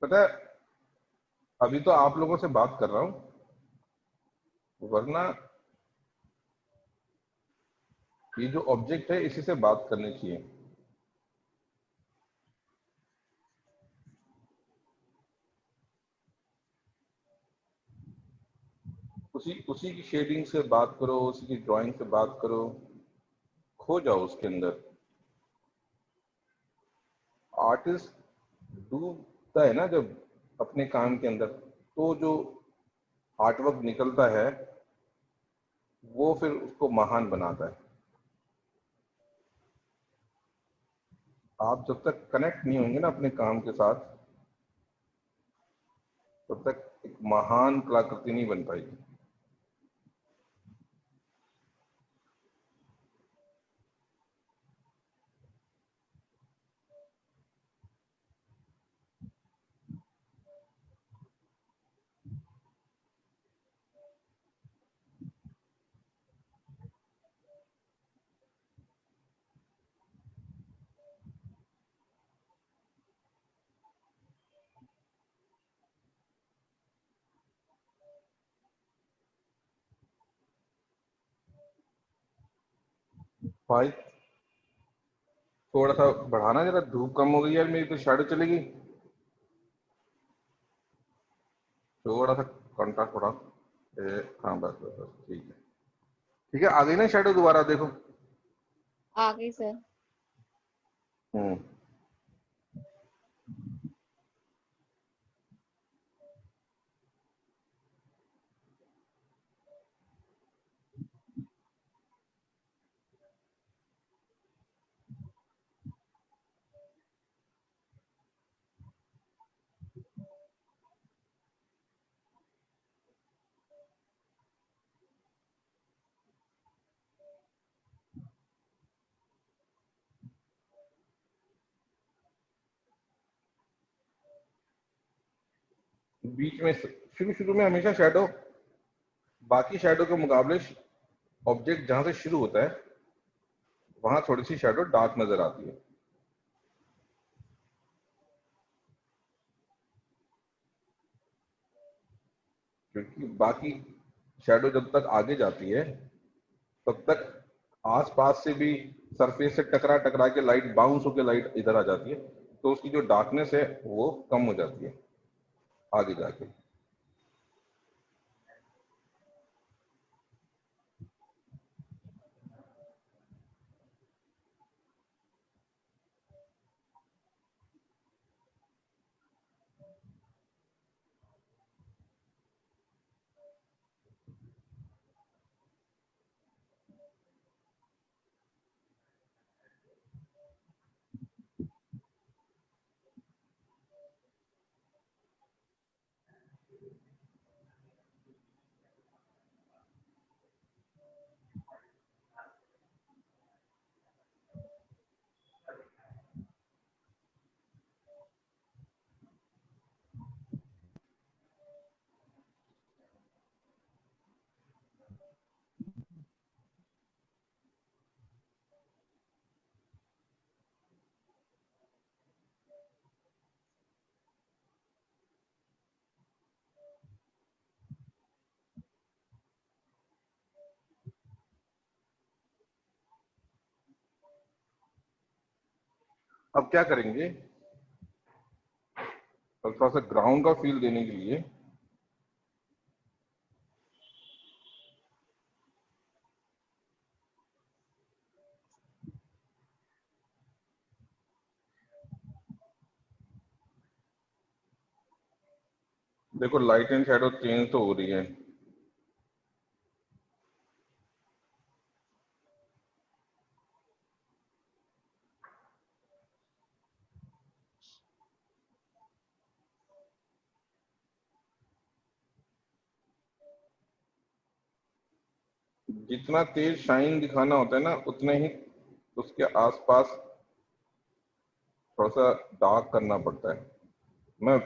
पता है, अभी तो आप लोगों से बात कर रहा हूँ, वरना ये जो ऑब्जेक्ट है इसी से बात करनी चाहिए। उसी उसी की शेडिंग से बात करो, उसी की ड्राइंग से बात करो, खो जाओ उसके अंदर। आर्टिस्ट डूबता है ना जब अपने काम के अंदर, तो जो आर्टवर्क निकलता है वो फिर उसको महान बनाता है। आप जब तक कनेक्ट नहीं होंगे ना अपने काम के साथ, तब तक एक महान कलाकृति नहीं बन पाएगी। भाई थोड़ा सा बढ़ाना, जरा धूप कम हो गई यार, मेरी तो शैडो चलेगी। थोड़ा सा कंट्रास्ट बढ़ा। हाँ बस बस बस, ठीक है। ठीक है, आ गई ना शैडो, दोबारा देखो। आ गई सर। हम्म। बीच में शुरू शुरू में हमेशा शैडो बाकी शैडो के मुकाबले, ऑब्जेक्ट जहां से शुरू होता है वहां थोड़ी सी शैडो डार्क नजर आती है, क्योंकि बाकी शैडो जब तक आगे जाती है तब तक आसपास से भी सरफेस से टकरा टकरा के लाइट बाउंस होकर लाइट इधर आ जाती है, तो उसकी जो डार्कनेस है वो कम हो जाती है आगे जाके। अब क्या करेंगे, अब थोड़ा सा ग्राउंड का फील देने के लिए देखो लाइट एंड शैडो चेंज तो हो रही है। जितना तेज शाइन दिखाना होता है ना, उतने ही उसके आसपास थोड़ा सा डार्क करना पड़ता है। मैं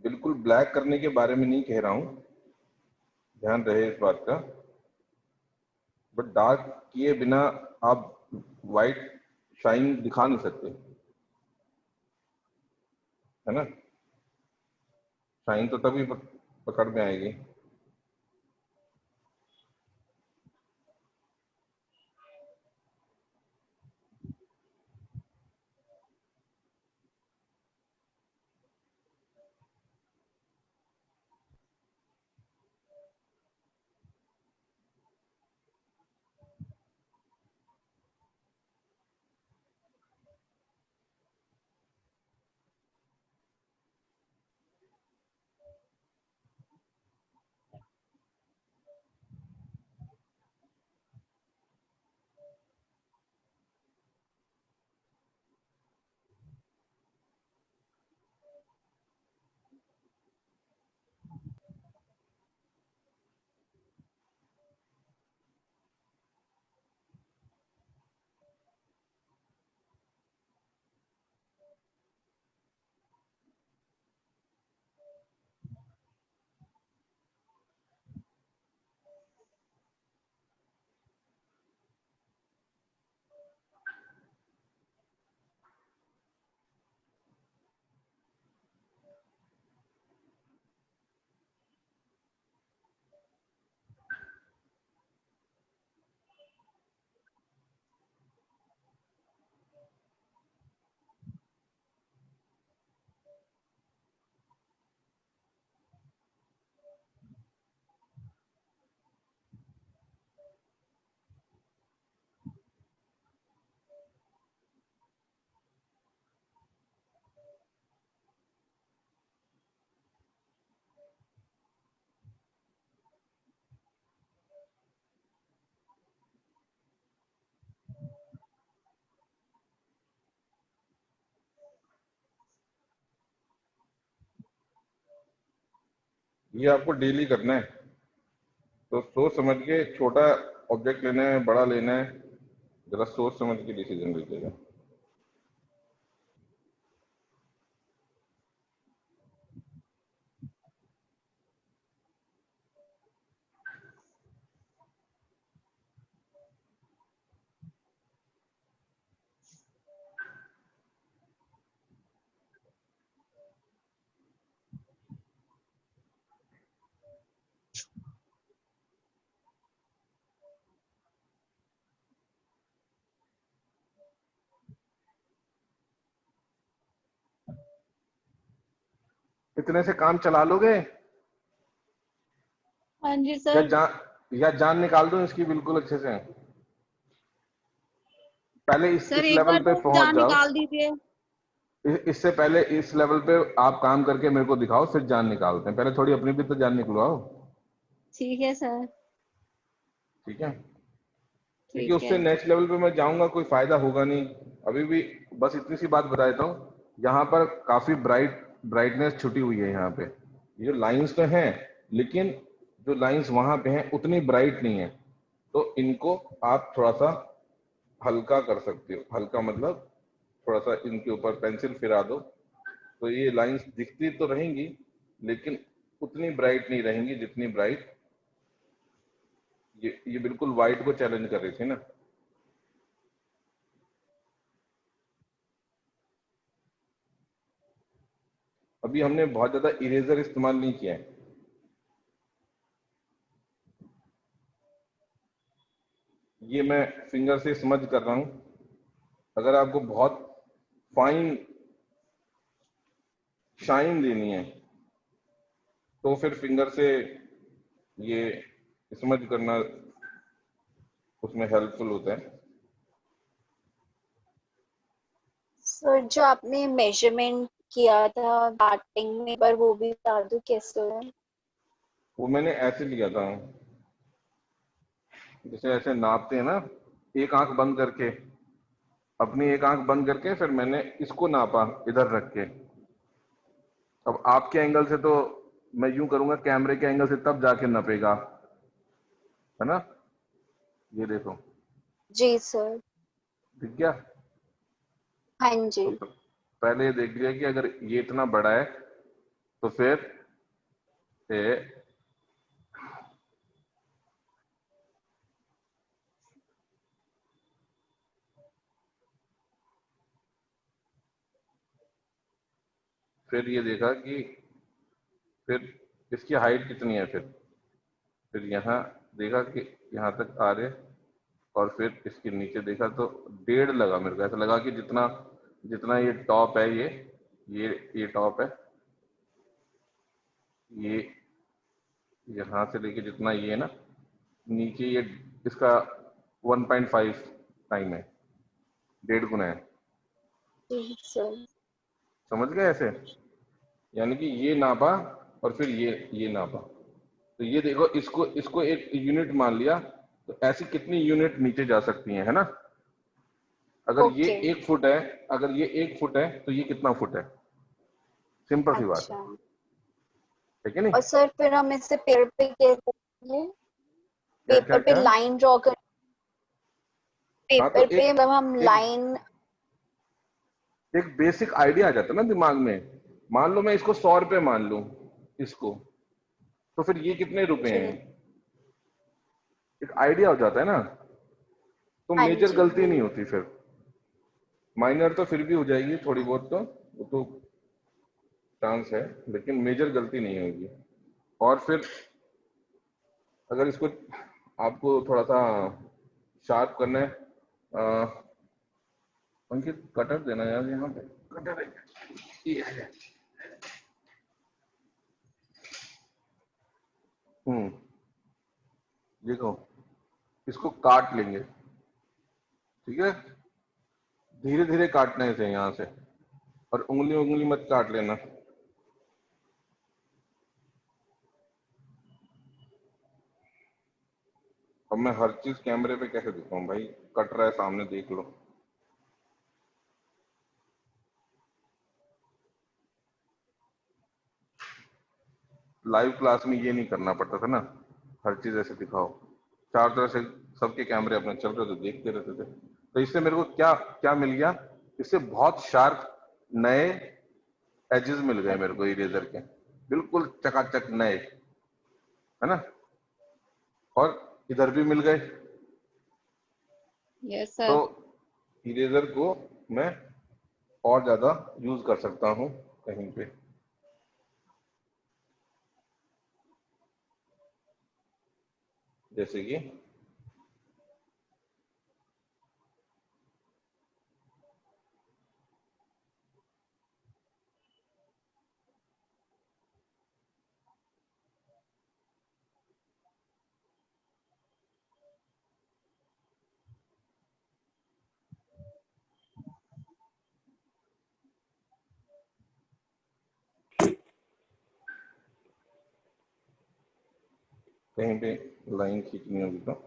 बिल्कुल ब्लैक करने के बारे में नहीं कह रहा हूँ, ध्यान रहे इस बात का, बट डार्क किए बिना आप वाइट शाइन दिखा नहीं सकते, है ना। शाइन तो तभी पकड़ में आएगी। ये आपको डेली करना है, तो सोच समझ के छोटा ऑब्जेक्ट लेना है, बड़ा लेना है, जरा सोच समझ के डिसीजन लीजिएगा। इतने से काम चला लोगे हाँ जी या सर। जान निकाल दो इसकी बिल्कुल अच्छे से। पहले सर इस एक लेवल बार पे तो पहुंच जान जाओ। निकाल दीजिए। इससे पहले इस लेवल पे आप काम करके मेरे को दिखाओ, फिर जान निकालते हैं। पहले थोड़ी अपनी भी तो जान निकलवाओ। ठीक है सर। ठीक है, क्योंकि ठीक है। उससे नेक्स्ट लेवल पे मैं जाऊंगा कोई फायदा होगा नहीं। अभी भी बस इतनी सी बात बता देता हूँ, यहाँ पर काफी ब्राइटनेस छुटी हुई है। यहाँ पे ये जो लाइंस तो हैं, लेकिन जो लाइंस वहां पे हैं उतनी ब्राइट नहीं है, तो इनको आप थोड़ा सा हल्का कर सकते हो। हल्का मतलब थोड़ा सा इनके ऊपर पेंसिल फिरा दो, तो ये लाइंस दिखती तो रहेंगी, लेकिन उतनी ब्राइट नहीं रहेंगी जितनी ब्राइट ये बिल्कुल व्हाइट को चैलेंज कर रही थी ना। अभी हमने बहुत ज्यादा इरेजर इस्तेमाल नहीं किया है, ये मैं फिंगर से स्मज कर रहा हूं। अगर आपको बहुत फाइन शाइन देनी है तो फिर फिंगर से ये स्मज करना उसमें हेल्पफुल होता है। सर जो आपने मेजरमेंट किया था स्टार्टिंग में, पर वो भी बता दो कैसे है। वो मैंने ऐसे लिया था, जैसे ऐसे नापते हैं ना, एक आंख बंद करके, अपनी एक आंख बंद करके फिर मैंने इसको नापा इधर रख के। अब आपके एंगल से तो मैं यूं करूंगा, कैमरे के एंगल से तब जाके नपेगा, है ना। ये देखो, जी सर। दिख गया। हाँ जी। तो पहले ये देख लिया कि अगर ये इतना बड़ा है तो फिर ये फिर ये देखा कि फिर इसकी हाइट कितनी है, फिर यहाँ देखा कि यहाँ तक आ रहे, और फिर इसके नीचे देखा तो 1.5 लगा मेरे को। ऐसा लगा कि जितना जितना ये टॉप है, ये टॉप है, ये यहाँ से लेके जितना ये है ना नीचे, ये इसका 1.5 टाइम है, 1.5 गुना है। जी सर। समझ गए ऐसे? यानी कि ये नापा और फिर ये नापा, तो ये देखो, इसको एक यूनिट मान लिया, तो ऐसी कितनी यूनिट नीचे जा सकती हैं, है ना। अगर ये ओके। 1 फुट है, अगर ये 1 फुट है तो ये कितना फुट है? सिंपल सी बात अच्छा, है कि नहीं? और सर फिर हम इससे पेपर पे क्या करेंगे? क्या क्या पेपर पे क्या? लाइन ड्रॉ कर, हाँ, तो पेपर पे मतलब हम लाइन। एक बेसिक आइडिया आ जाता है ना दिमाग में। मान लो मैं इसको 100 रुपए मान लूं इसको, तो फिर ये कितने रुपए जी। हैं, एक आइडिया हो जाता है ना। तो हाँ मेजर जी। गलती नहीं होती फिर, माइनर तो फिर भी हो जाएगी थोड़ी बहुत, तो वो तो चांस है, लेकिन मेजर गलती नहीं होगी। और फिर अगर इसको आपको थोड़ा सा शार्प करना है, अंकित कटर देना यार, यहाँ पे कटर है, ये है। देखो, इसको काट लेंगे, ठीक है, धीरे धीरे काटने से यहाँ से, और उंगली उंगली मत काट लेना। अब मैं हर चीज कैमरे पे कैसे दिखाऊं भाई, कट रहा है सामने, देख लो। लाइव क्लास में ये नहीं करना पड़ता था ना, हर चीज ऐसे दिखाओ, चार तरह से सबके कैमरे अपने चल रहे थे, देखते रहते थे। तो इससे मेरे को क्या क्या मिल गया, इससे बहुत शार्प नए एजेस मिल गए मेरे को इरेजर के, बिल्कुल चकाचक नए, है ना। और इधर भी मिल गए, यस तो सर। इरेजर को मैं और ज्यादा यूज कर सकता हूँ कहीं पे। जैसे कि कहीं पे लाइन खींचनी होगी तो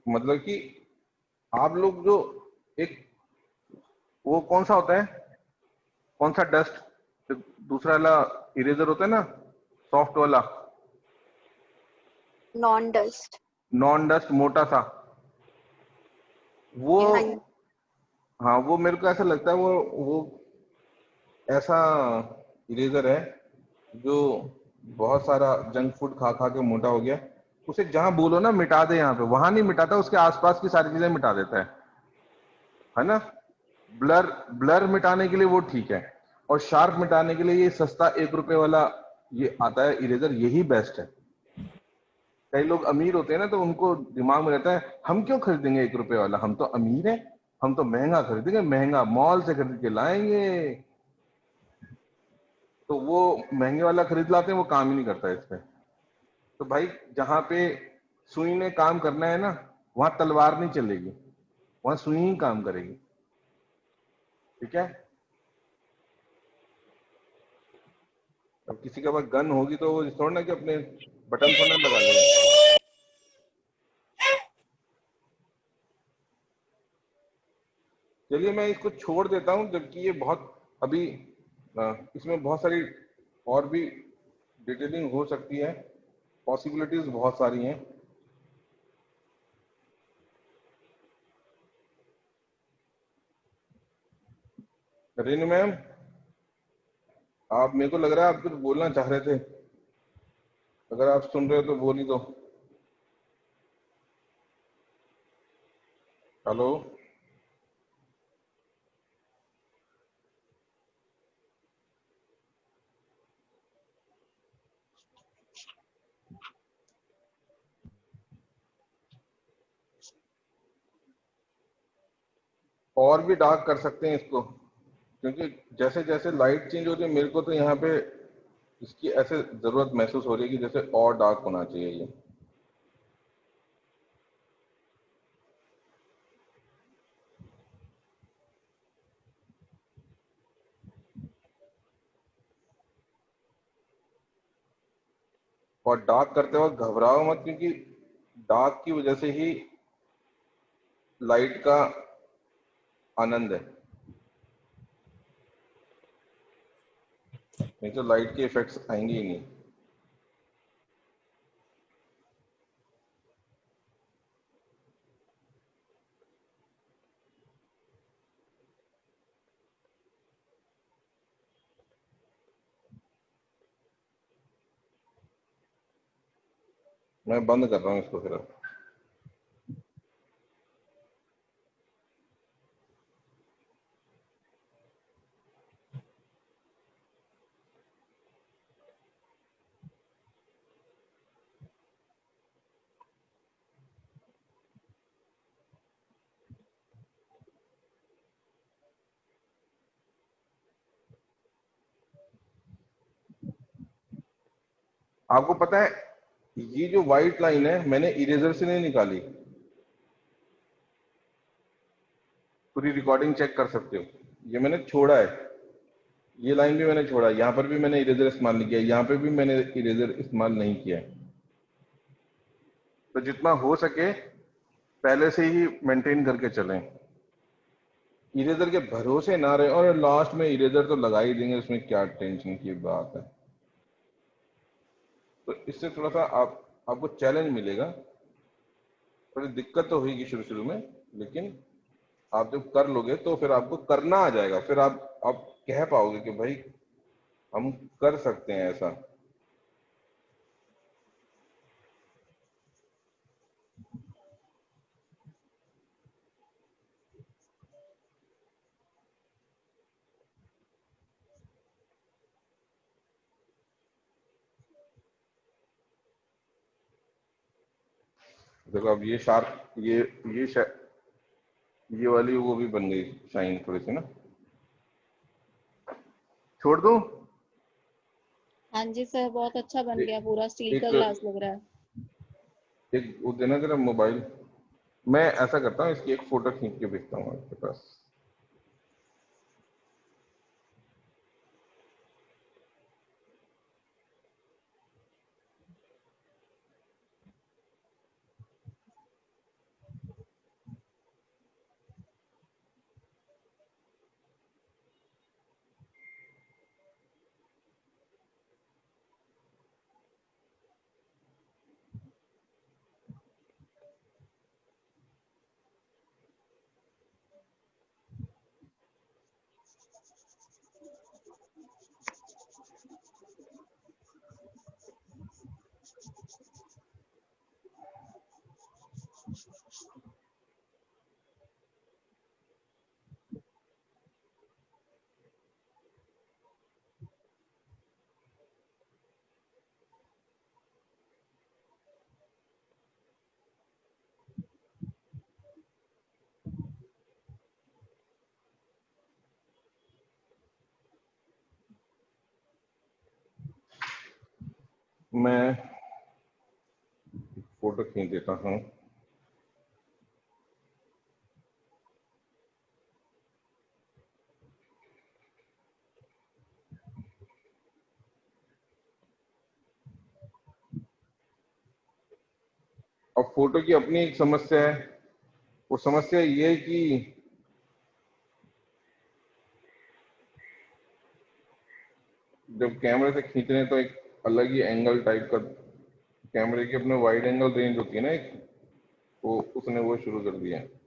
मतलब कि आप लोग जो एक, वो कौन सा होता है, कौन सा डस्ट, दूसरा वाला इरेजर होता है ना, सॉफ्ट वाला, नॉन डस्ट। नॉन डस्ट मोटा सा, वो, हाँ। हाँ, वो मेरे को ऐसा लगता है वो ऐसा इरेजर है जो बहुत सारा जंक फूड खा खा के मोटा हो गया, उसे जहां बोलो ना मिटा दे, यहाँ पे वहां नहीं मिटाता, उसके आसपास की सारी चीजें मिटा देता है ना। ब्लर ब्लर मिटाने के लिए वो ठीक है, और शार्प मिटाने के लिए ये सस्ता 1 रुपए वाला ये आता है इरेजर, यही बेस्ट है। कई लोग अमीर होते हैं ना, तो उनको दिमाग में रहता है हम क्यों खरीदेंगे 1 रुपए वाला, हम तो अमीर हैं, हम तो महंगा खरीदेंगे, महंगा मॉल से खरीद के लाएंगे। तो वो महंगे वाला खरीद लाते हैं, वो काम ही नहीं करता इस पे। तो भाई जहाँ पे सुई ने काम करना है ना, वहां तलवार नहीं चलेगी, वहां सुई ही काम करेगी। ठीक है। अब किसी के पास गन होगी तो वो थोड़ा ना कि अपने बटन थोड़ा ना लगा लेगा। चलिए मैं इसको छोड़ देता हूँ, जबकि ये बहुत अभी इसमें बहुत सारी और भी डिटेलिंग हो सकती है, पॉसिबिलिटीज बहुत सारी हैं। रेनू मैम, आप, मेरे को लग रहा है आप कुछ बोलना चाह रहे थे, अगर आप सुन रहे हो तो बोल ही दो। हेलो। और भी डार्क कर सकते हैं इसको, क्योंकि जैसे जैसे लाइट चेंज होती है, मेरे को तो यहाँ पे इसकी ऐसे जरूरत महसूस हो रही है कि जैसे और डार्क होना चाहिए ये। और डार्क करते वक्त घबराओ मत, क्योंकि डार्क की वजह से ही लाइट का आनंद है, नहीं तो लाइट के इफेक्ट्स आएंगे ही नहीं। मैं बंद कर रहा हूँ इसको फिर अब। आपको पता है, ये जो व्हाइट लाइन है मैंने इरेजर से नहीं निकाली, पूरी रिकॉर्डिंग चेक कर सकते हो, ये मैंने छोड़ा है, ये लाइन भी मैंने छोड़ा है, यहाँ पर भी मैंने इरेजर इस्तेमाल नहीं किया, यहाँ पे भी मैंने इरेजर इस्तेमाल नहीं किया है। तो जितना हो सके पहले से ही मेंटेन करके चलें, इरेजर के भरोसे ना रहे, और लास्ट में इरेजर तो लगा ही देंगे, उसमें क्या टेंशन की बात है। तो इससे थोड़ा सा आपको चैलेंज मिलेगा, थोड़ी दिक्कत तो होगी शुरू शुरू में, लेकिन आप जब कर लोगे तो फिर आपको करना आ जाएगा, फिर आप कह पाओगे कि भाई हम कर सकते हैं ऐसा। देखो अब ये शार्प, ये वाली वो भी बन गई शाइन थोड़ी सी ना, छोड़ दूं? हाँ जी सर, बहुत अच्छा बन गया, पूरा स्टील का एक ग्लास लग रहा है। एक वो देना जरा मोबाइल, मैं ऐसा करता हूँ इसकी एक फोटो खींच के भेजता हूँ आपके पास। मैं फोटो खींच देता हूँ। अब फोटो की अपनी एक समस्या है। वो समस्या ये है कि जब कैमरे से खींच रहे हैं तो एक अलग ही एंगल टाइप का, कैमरे की अपने वाइड एंगल रेंज होती है ना एक, वो उसने वो शुरू कर दिया है।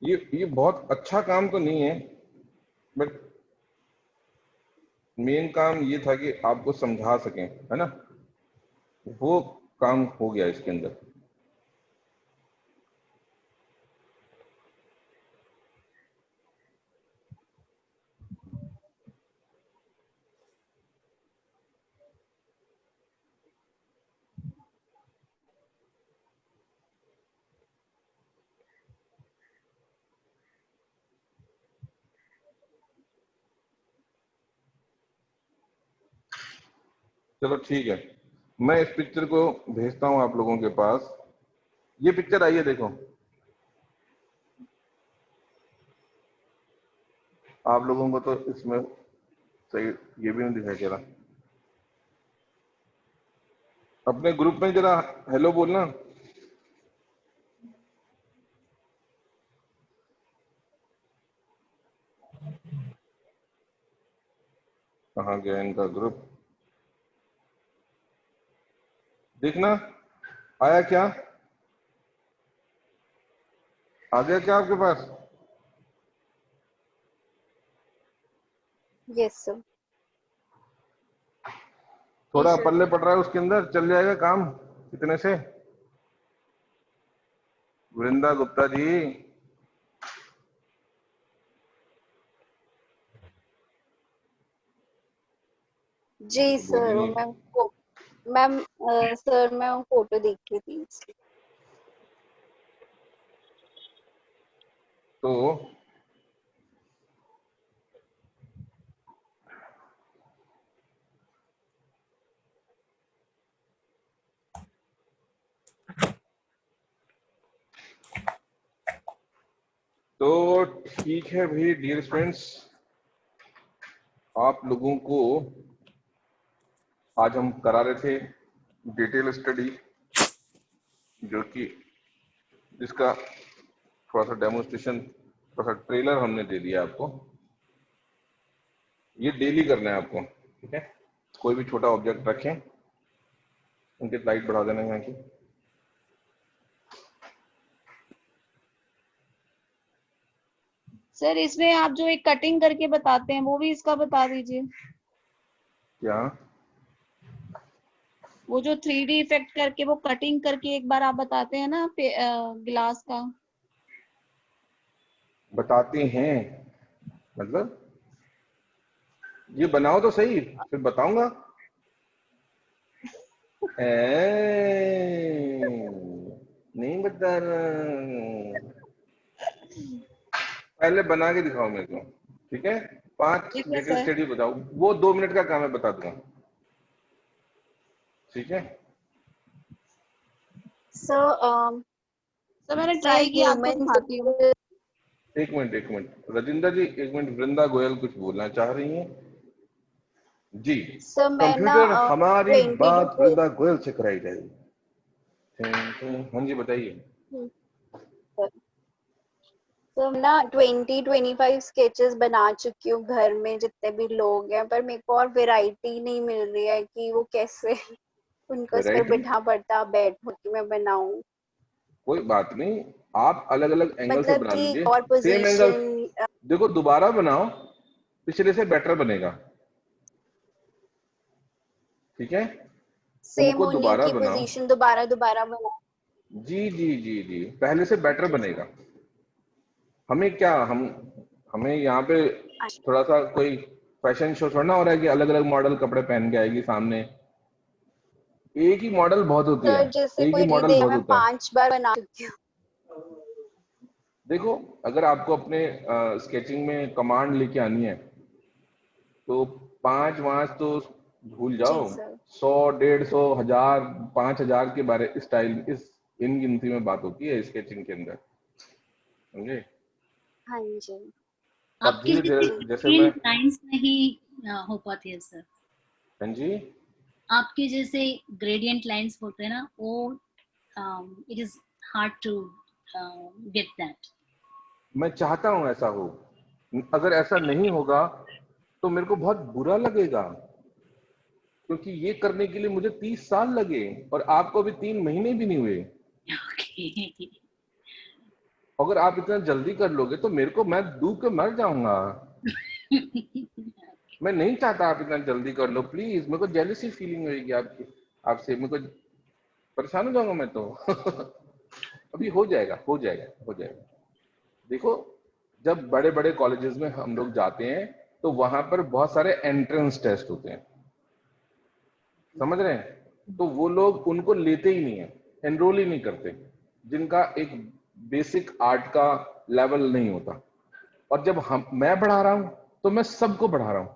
ये बहुत अच्छा काम तो नहीं है, बट मेन काम ये था कि आपको समझा सकें, है ना, वो काम हो गया इसके अंदर। चलो ठीक है, मैं इस पिक्चर को भेजता हूं आप लोगों के पास। ये पिक्चर आई है, देखो आप लोगों को तो इसमें सही ये भी नहीं दिखाई दे रहा। अपने ग्रुप में जरा हेलो बोलना। कहाँ गया इनका ग्रुप? देखना आया क्या, आ गया क्या आपके पास? Yes sir. थोड़ा सर। पल्ले पड़ रहा है उसके अंदर, चल जाएगा काम इतने से। वृंदा गुप्ता जी, जी तो बोल ही सर, नहीं। मैम सर मैं वो फोटो देख रही थी इसलिए। तो ठीक है भाई, डियर फ्रेंड्स, आप लोगों को आज हम करा रहे थे डिटेल स्टडी, जो कि जिसका थोड़ा सा डेमोन्स्ट्रेशन, थोड़ा सा ट्रेलर हमने दे दिया आपको। ये डेली करना है आपको, ठीक है। कोई भी छोटा ऑब्जेक्ट रखें, उनकी लाइट बढ़ा देना यहाँ की। सर इसमें आप जो एक कटिंग करके बताते हैं वो भी इसका बता दीजिए। क्या? वो जो 3D इफेक्ट करके वो कटिंग करके एक बार आप बताते हैं ना गिलास का। बताते हैं मतलब ये बनाओ तो सही, फिर बताऊंगा। नहीं बता रहा, पहले बना के दिखाओ मेरे को, ठीक है। 5 ठीक है डिटेल सर। स्टडी बताओ, वो 2 मिनट का काम है, बता दूंगा, ठीक है। सर सर मैंने ट्राई किया, आपको दिखाती हूँ। एक मिनट राजिंदर जी, एक मिनट। वृंदा गोयल कुछ बोलना चाह रही हैं जी। सर मैं ना कंप्यूटर हमारी 20 बात वृंदा गोयल से कराई जाएगी। हाँ जी बताइए। तो मैं ना 20-25 स्केचेस बना चुकी हूँ घर में जितने भी लोग हैं, पर मेरे को और वैरायटी नहीं मिल रही है कि वो कैसे उनको उस पर वैरायटी बिठा पड़ता बैठूं कि मैं बनाऊं। कोई बात नहीं, आप अलग अलग एंगल से मतलब बना कि लीजिए। और सेम एंगल पोजीशन देखो, दोबारा बनाओ, पिछले से बेटर बनेगा, ठीक है। सेम उनको उन्हीं दोबारा की बनाओ। पोजीशन दोबारा दोबारा बना। जी, पहले से बेटर बनेगा। हमें क्या, हमें यहाँ पे थोड़ा सा कोई फैशन शो थोड़ा ना हो रहा है कि अलग अलग मॉडल कपड़े पहन के आएगी सामने। एक ही मॉडल बहुत होती है, सर जैसे एक ही कोई रील मॉडल दे बहुत मैं होता है। 5 बार बना चुकी हूँ। देखो, अगर आपको अपने स्केचिंग में कमांड लेके आनी है तो 5 5 तो भूल जाओ, जी सर। 100 150 1000 5000 के बारे स्टाइल इस इन गिनती में बात होती है स्केचिंग के अंदर, समझे? हाँ जी। तब आपके धीरे जैसे धीरे जैसे मैं, लाइंस नहीं हो पाती है सर। हाँ जी, आपके जैसे ग्रेडियंट लाइंस बोलते हैं ना, वो it is hard to get that. मैं चाहता हूं ऐसा हो, अगर ऐसा नहीं होगा तो मेरे को बहुत बुरा लगेगा, क्योंकि ये करने के लिए मुझे 30 साल लगे और आपको अभी 3 महीने भी नहीं हुए। ओके। अगर आप इतना जल्दी कर लोगे तो मेरे को, मैं डूब के मर जाऊंगा। मैं नहीं चाहता आप इतना जल्दी कर लो प्लीज, मेरे को जेलसी फीलिंग होगी आपकी, आपसे मेरे को परेशान हो जाऊंगा मैं तो। अभी हो जाएगा, हो जाएगा, हो जाएगा। देखो, जब बड़े बड़े कॉलेजेस में हम लोग जाते हैं तो वहां पर बहुत सारे एंट्रेंस टेस्ट होते हैं, समझ रहे हैं? तो वो लोग उनको लेते ही नहीं है, एनरोल ही नहीं करते, जिनका एक बेसिक आर्ट का लेवल नहीं होता। और जब मैं पढ़ा रहा हूं तो मैं सबको पढ़ा रहा हूं,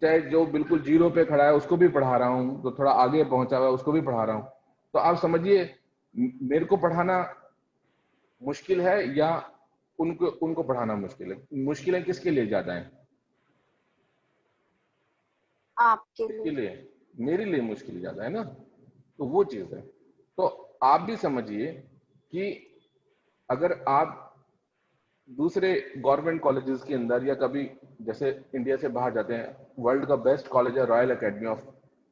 चाहे जो बिल्कुल जीरो पे खड़ा है उसको भी पढ़ा रहा हूँ, जो थोड़ा आगे पहुंचा हुआ है उसको भी पढ़ा रहा हूँ। तो आप समझिए, मेरे को पढ़ाना मुश्किल है या उनको उनको पढ़ाना मुश्किल है? मुश्किल है किसके लिए ज्यादा है? आपके किसके लिए। लिए? मेरे लिए मुश्किल ज्यादा है ना। तो वो चीज है। तो आप भी समझिए कि अगर आप दूसरे गवर्नमेंट कॉलेजेस के अंदर या कभी जैसे इंडिया से बाहर जाते हैं, वर्ल्ड का बेस्ट कॉलेज है रॉयल एकेडमी ऑफ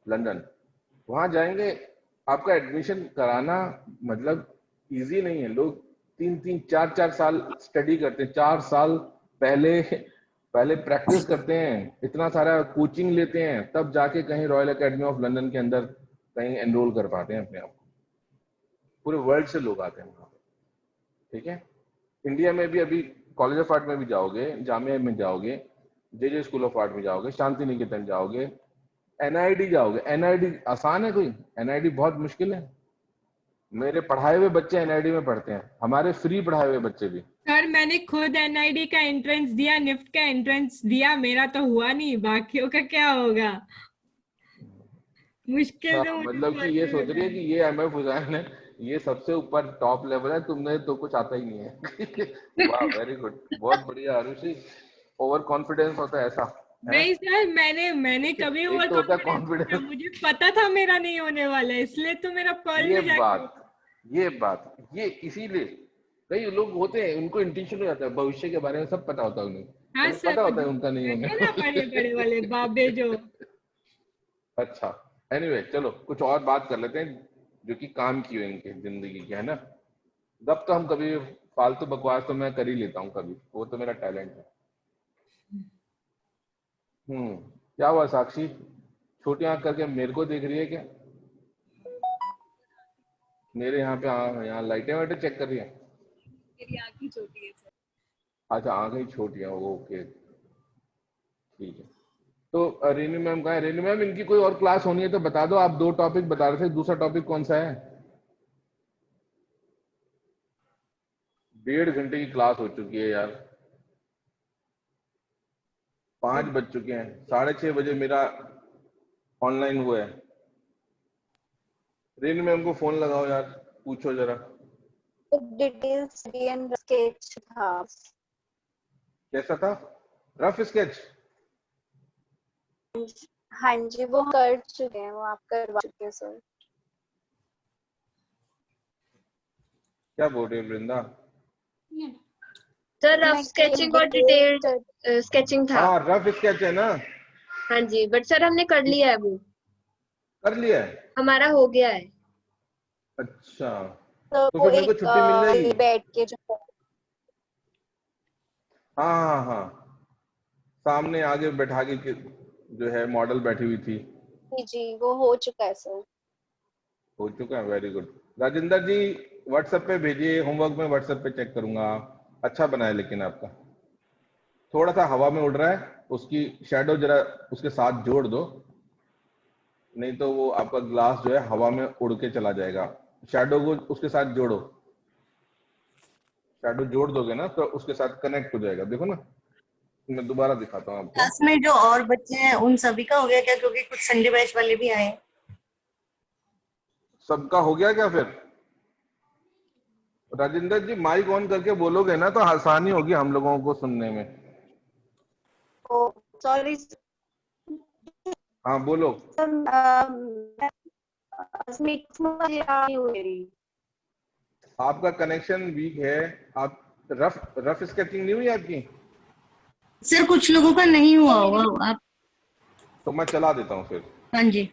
लंदन, वहां जाएंगे, आपका एडमिशन कराना मतलब इजी नहीं है। लोग 3 3 4 4 साल स्टडी करते हैं, 4 साल पहले पहले प्रैक्टिस करते हैं, इतना सारा कोचिंग लेते हैं, तब जाके कहीं रॉयल एकेडमी ऑफ लंदन के अंदर कहीं एनरोल कर पाते हैं अपने आप को। पूरे वर्ल्ड से लोग आते हैं वहां पे, ठीक है? इंडिया में भी अभी कॉलेज ऑफ आर्ट में भी जाओगे, जामिया में जाओगे, जे स्कूल ऑफ आर्ट में जाओगे, शांति निकेतन जाओगे, एनआईडी जाओगे। एनआईडी आसान है कोई? एनआईडी बहुत मुश्किल है। मेरे पढ़ाए हुए बच्चे एनआईडी में पढ़ते हैं, हमारे फ्री पढ़ाए हुए बच्चे भी। सर मैंने खुद एनआईडी का एंट्रेंस दिया, निफ्ट का एंट्रेंस दिया, मेरा तो हुआ नहीं, बाकियों का क्या होगा? मुश्किल तो मुझे मतलब कि ये बहुत सोच रही है लगा। कि ये एमएफ हुसैन है, ये सबसे ऊपर टॉप लेवल है, तुमने तो कुछ आता ही नहीं है। वाह, वेरी गुड, बहुत बढ़िया आरुषि। ओवर कॉन्फिडेंस होता है ऐसा, है ना? नहीं सर, मैंने कभी ओवर एक तो होता है कॉन्फिडेंस नहीं किया, कॉन्फिडेंस, मुझे पता था मेरा नहीं होने वाला है, इसलिए तो मेरा पर्ल ये में जाके। बात, ये बात, ये इसीलिए कई लोग होते हैं उनको इंटेंशन हो जाता है, भविष्य के बारे में सब पता होता है उन्हें, हाँ उन्हें सर, पता वो होता है उनका नहीं होने देखे ना बड़े बड़े वाले वाला। बाबे जो। अच्छा, एनीवे, चलो कुछ और बात कर लेते हैं जो कि काम की हो इनके जिंदगी की, है ना? गप तो हम कभी, फालतू बकवास तो मैं कर ही लेता हूँ कभी, वो तो मेरा टैलेंट है। क्या हुआ साक्षी, छोटी आंख करके मेरे को देख रही है क्या? मेरे यहाँ पे यहाँ लाइटें वाइटें चेक कर रही है? मेरी आंखें छोटी है सर। अच्छा, आंखें छोटी हैं, ओके, ठीक है। तो रेनू मैम कहाँ है? रेनू मैम, इनकी कोई और क्लास होनी है तो बता दो। आप 2 टॉपिक बता रहे थे, दूसरा टॉपिक कौन सा है? 1.5 घंटे की क्लास हो चुकी है यार, 5 बज चुके हैं, 6:30 बजे मेरा ऑनलाइन हुआ है। रेनू मैम को फोन लगाओ यार, पूछो जरा डिटेल स्टडी एंड स्केच था। कैसा था रफ स्केच? हाँ जी, वो कर चुके हैं, वो आप करवा चुके हैं सर। क्या बोल रही है वृंदा? सर रफ मैं स्केचिंग और डिटेल्ड स्केचिंग था। हाँ, रफ स्केच है ना? हाँ जी, बट सर हमने कर लिया है, वो कर लिया है? हमारा हो गया है। अच्छा, तो तो वो फिर मेरे को एक छुट्टी मिल जाएगी? बैठ के जो हाँ हाँ हाँ, सामने आगे बैठा के जो है मॉडल बैठी हुई थी। जी वो हो चुका है सर। हो चुका है, वेरी गुड। राजेंद्र जी व्हाट्सएप पे भेजिए, होमवर्क में व्हाट्सएप पे चेक करूंगा। अच्छा बना है, लेकिन आपका थोड़ा सा हवा में उड़ रहा है, उसकी शेडो जरा उसके साथ जोड़ दो, नहीं तो वो आपका ग्लास जो है हवा में उड़ के चला जाएगा। शेडो को उसके साथ जोड़ो, शैडो जोड़ दोगे ना तो उसके साथ कनेक्ट हो जाएगा। देखो ना, मैं दोबारा दिखाता हूँ आपको। क्लास में जो और बच्चे हैं उन सभी का हो गया क्या? क्योंकि कुछ संडे बैच वाले भी आए हैं। सबका हो गया क्या फिर? राजेंद्र जी माइक ऑन करके बोलोगे ना तो आसानी होगी हम लोगों को सुनने में। सॉरी हाँ बोलो। आपका कनेक्शन वीक है। आप रफ स्केचिंग नहीं हुई आपकी? सर कुछ लोगों का नहीं हुआ होगा। आप तो मैं चला देता हूँ फिर। हाँ जी।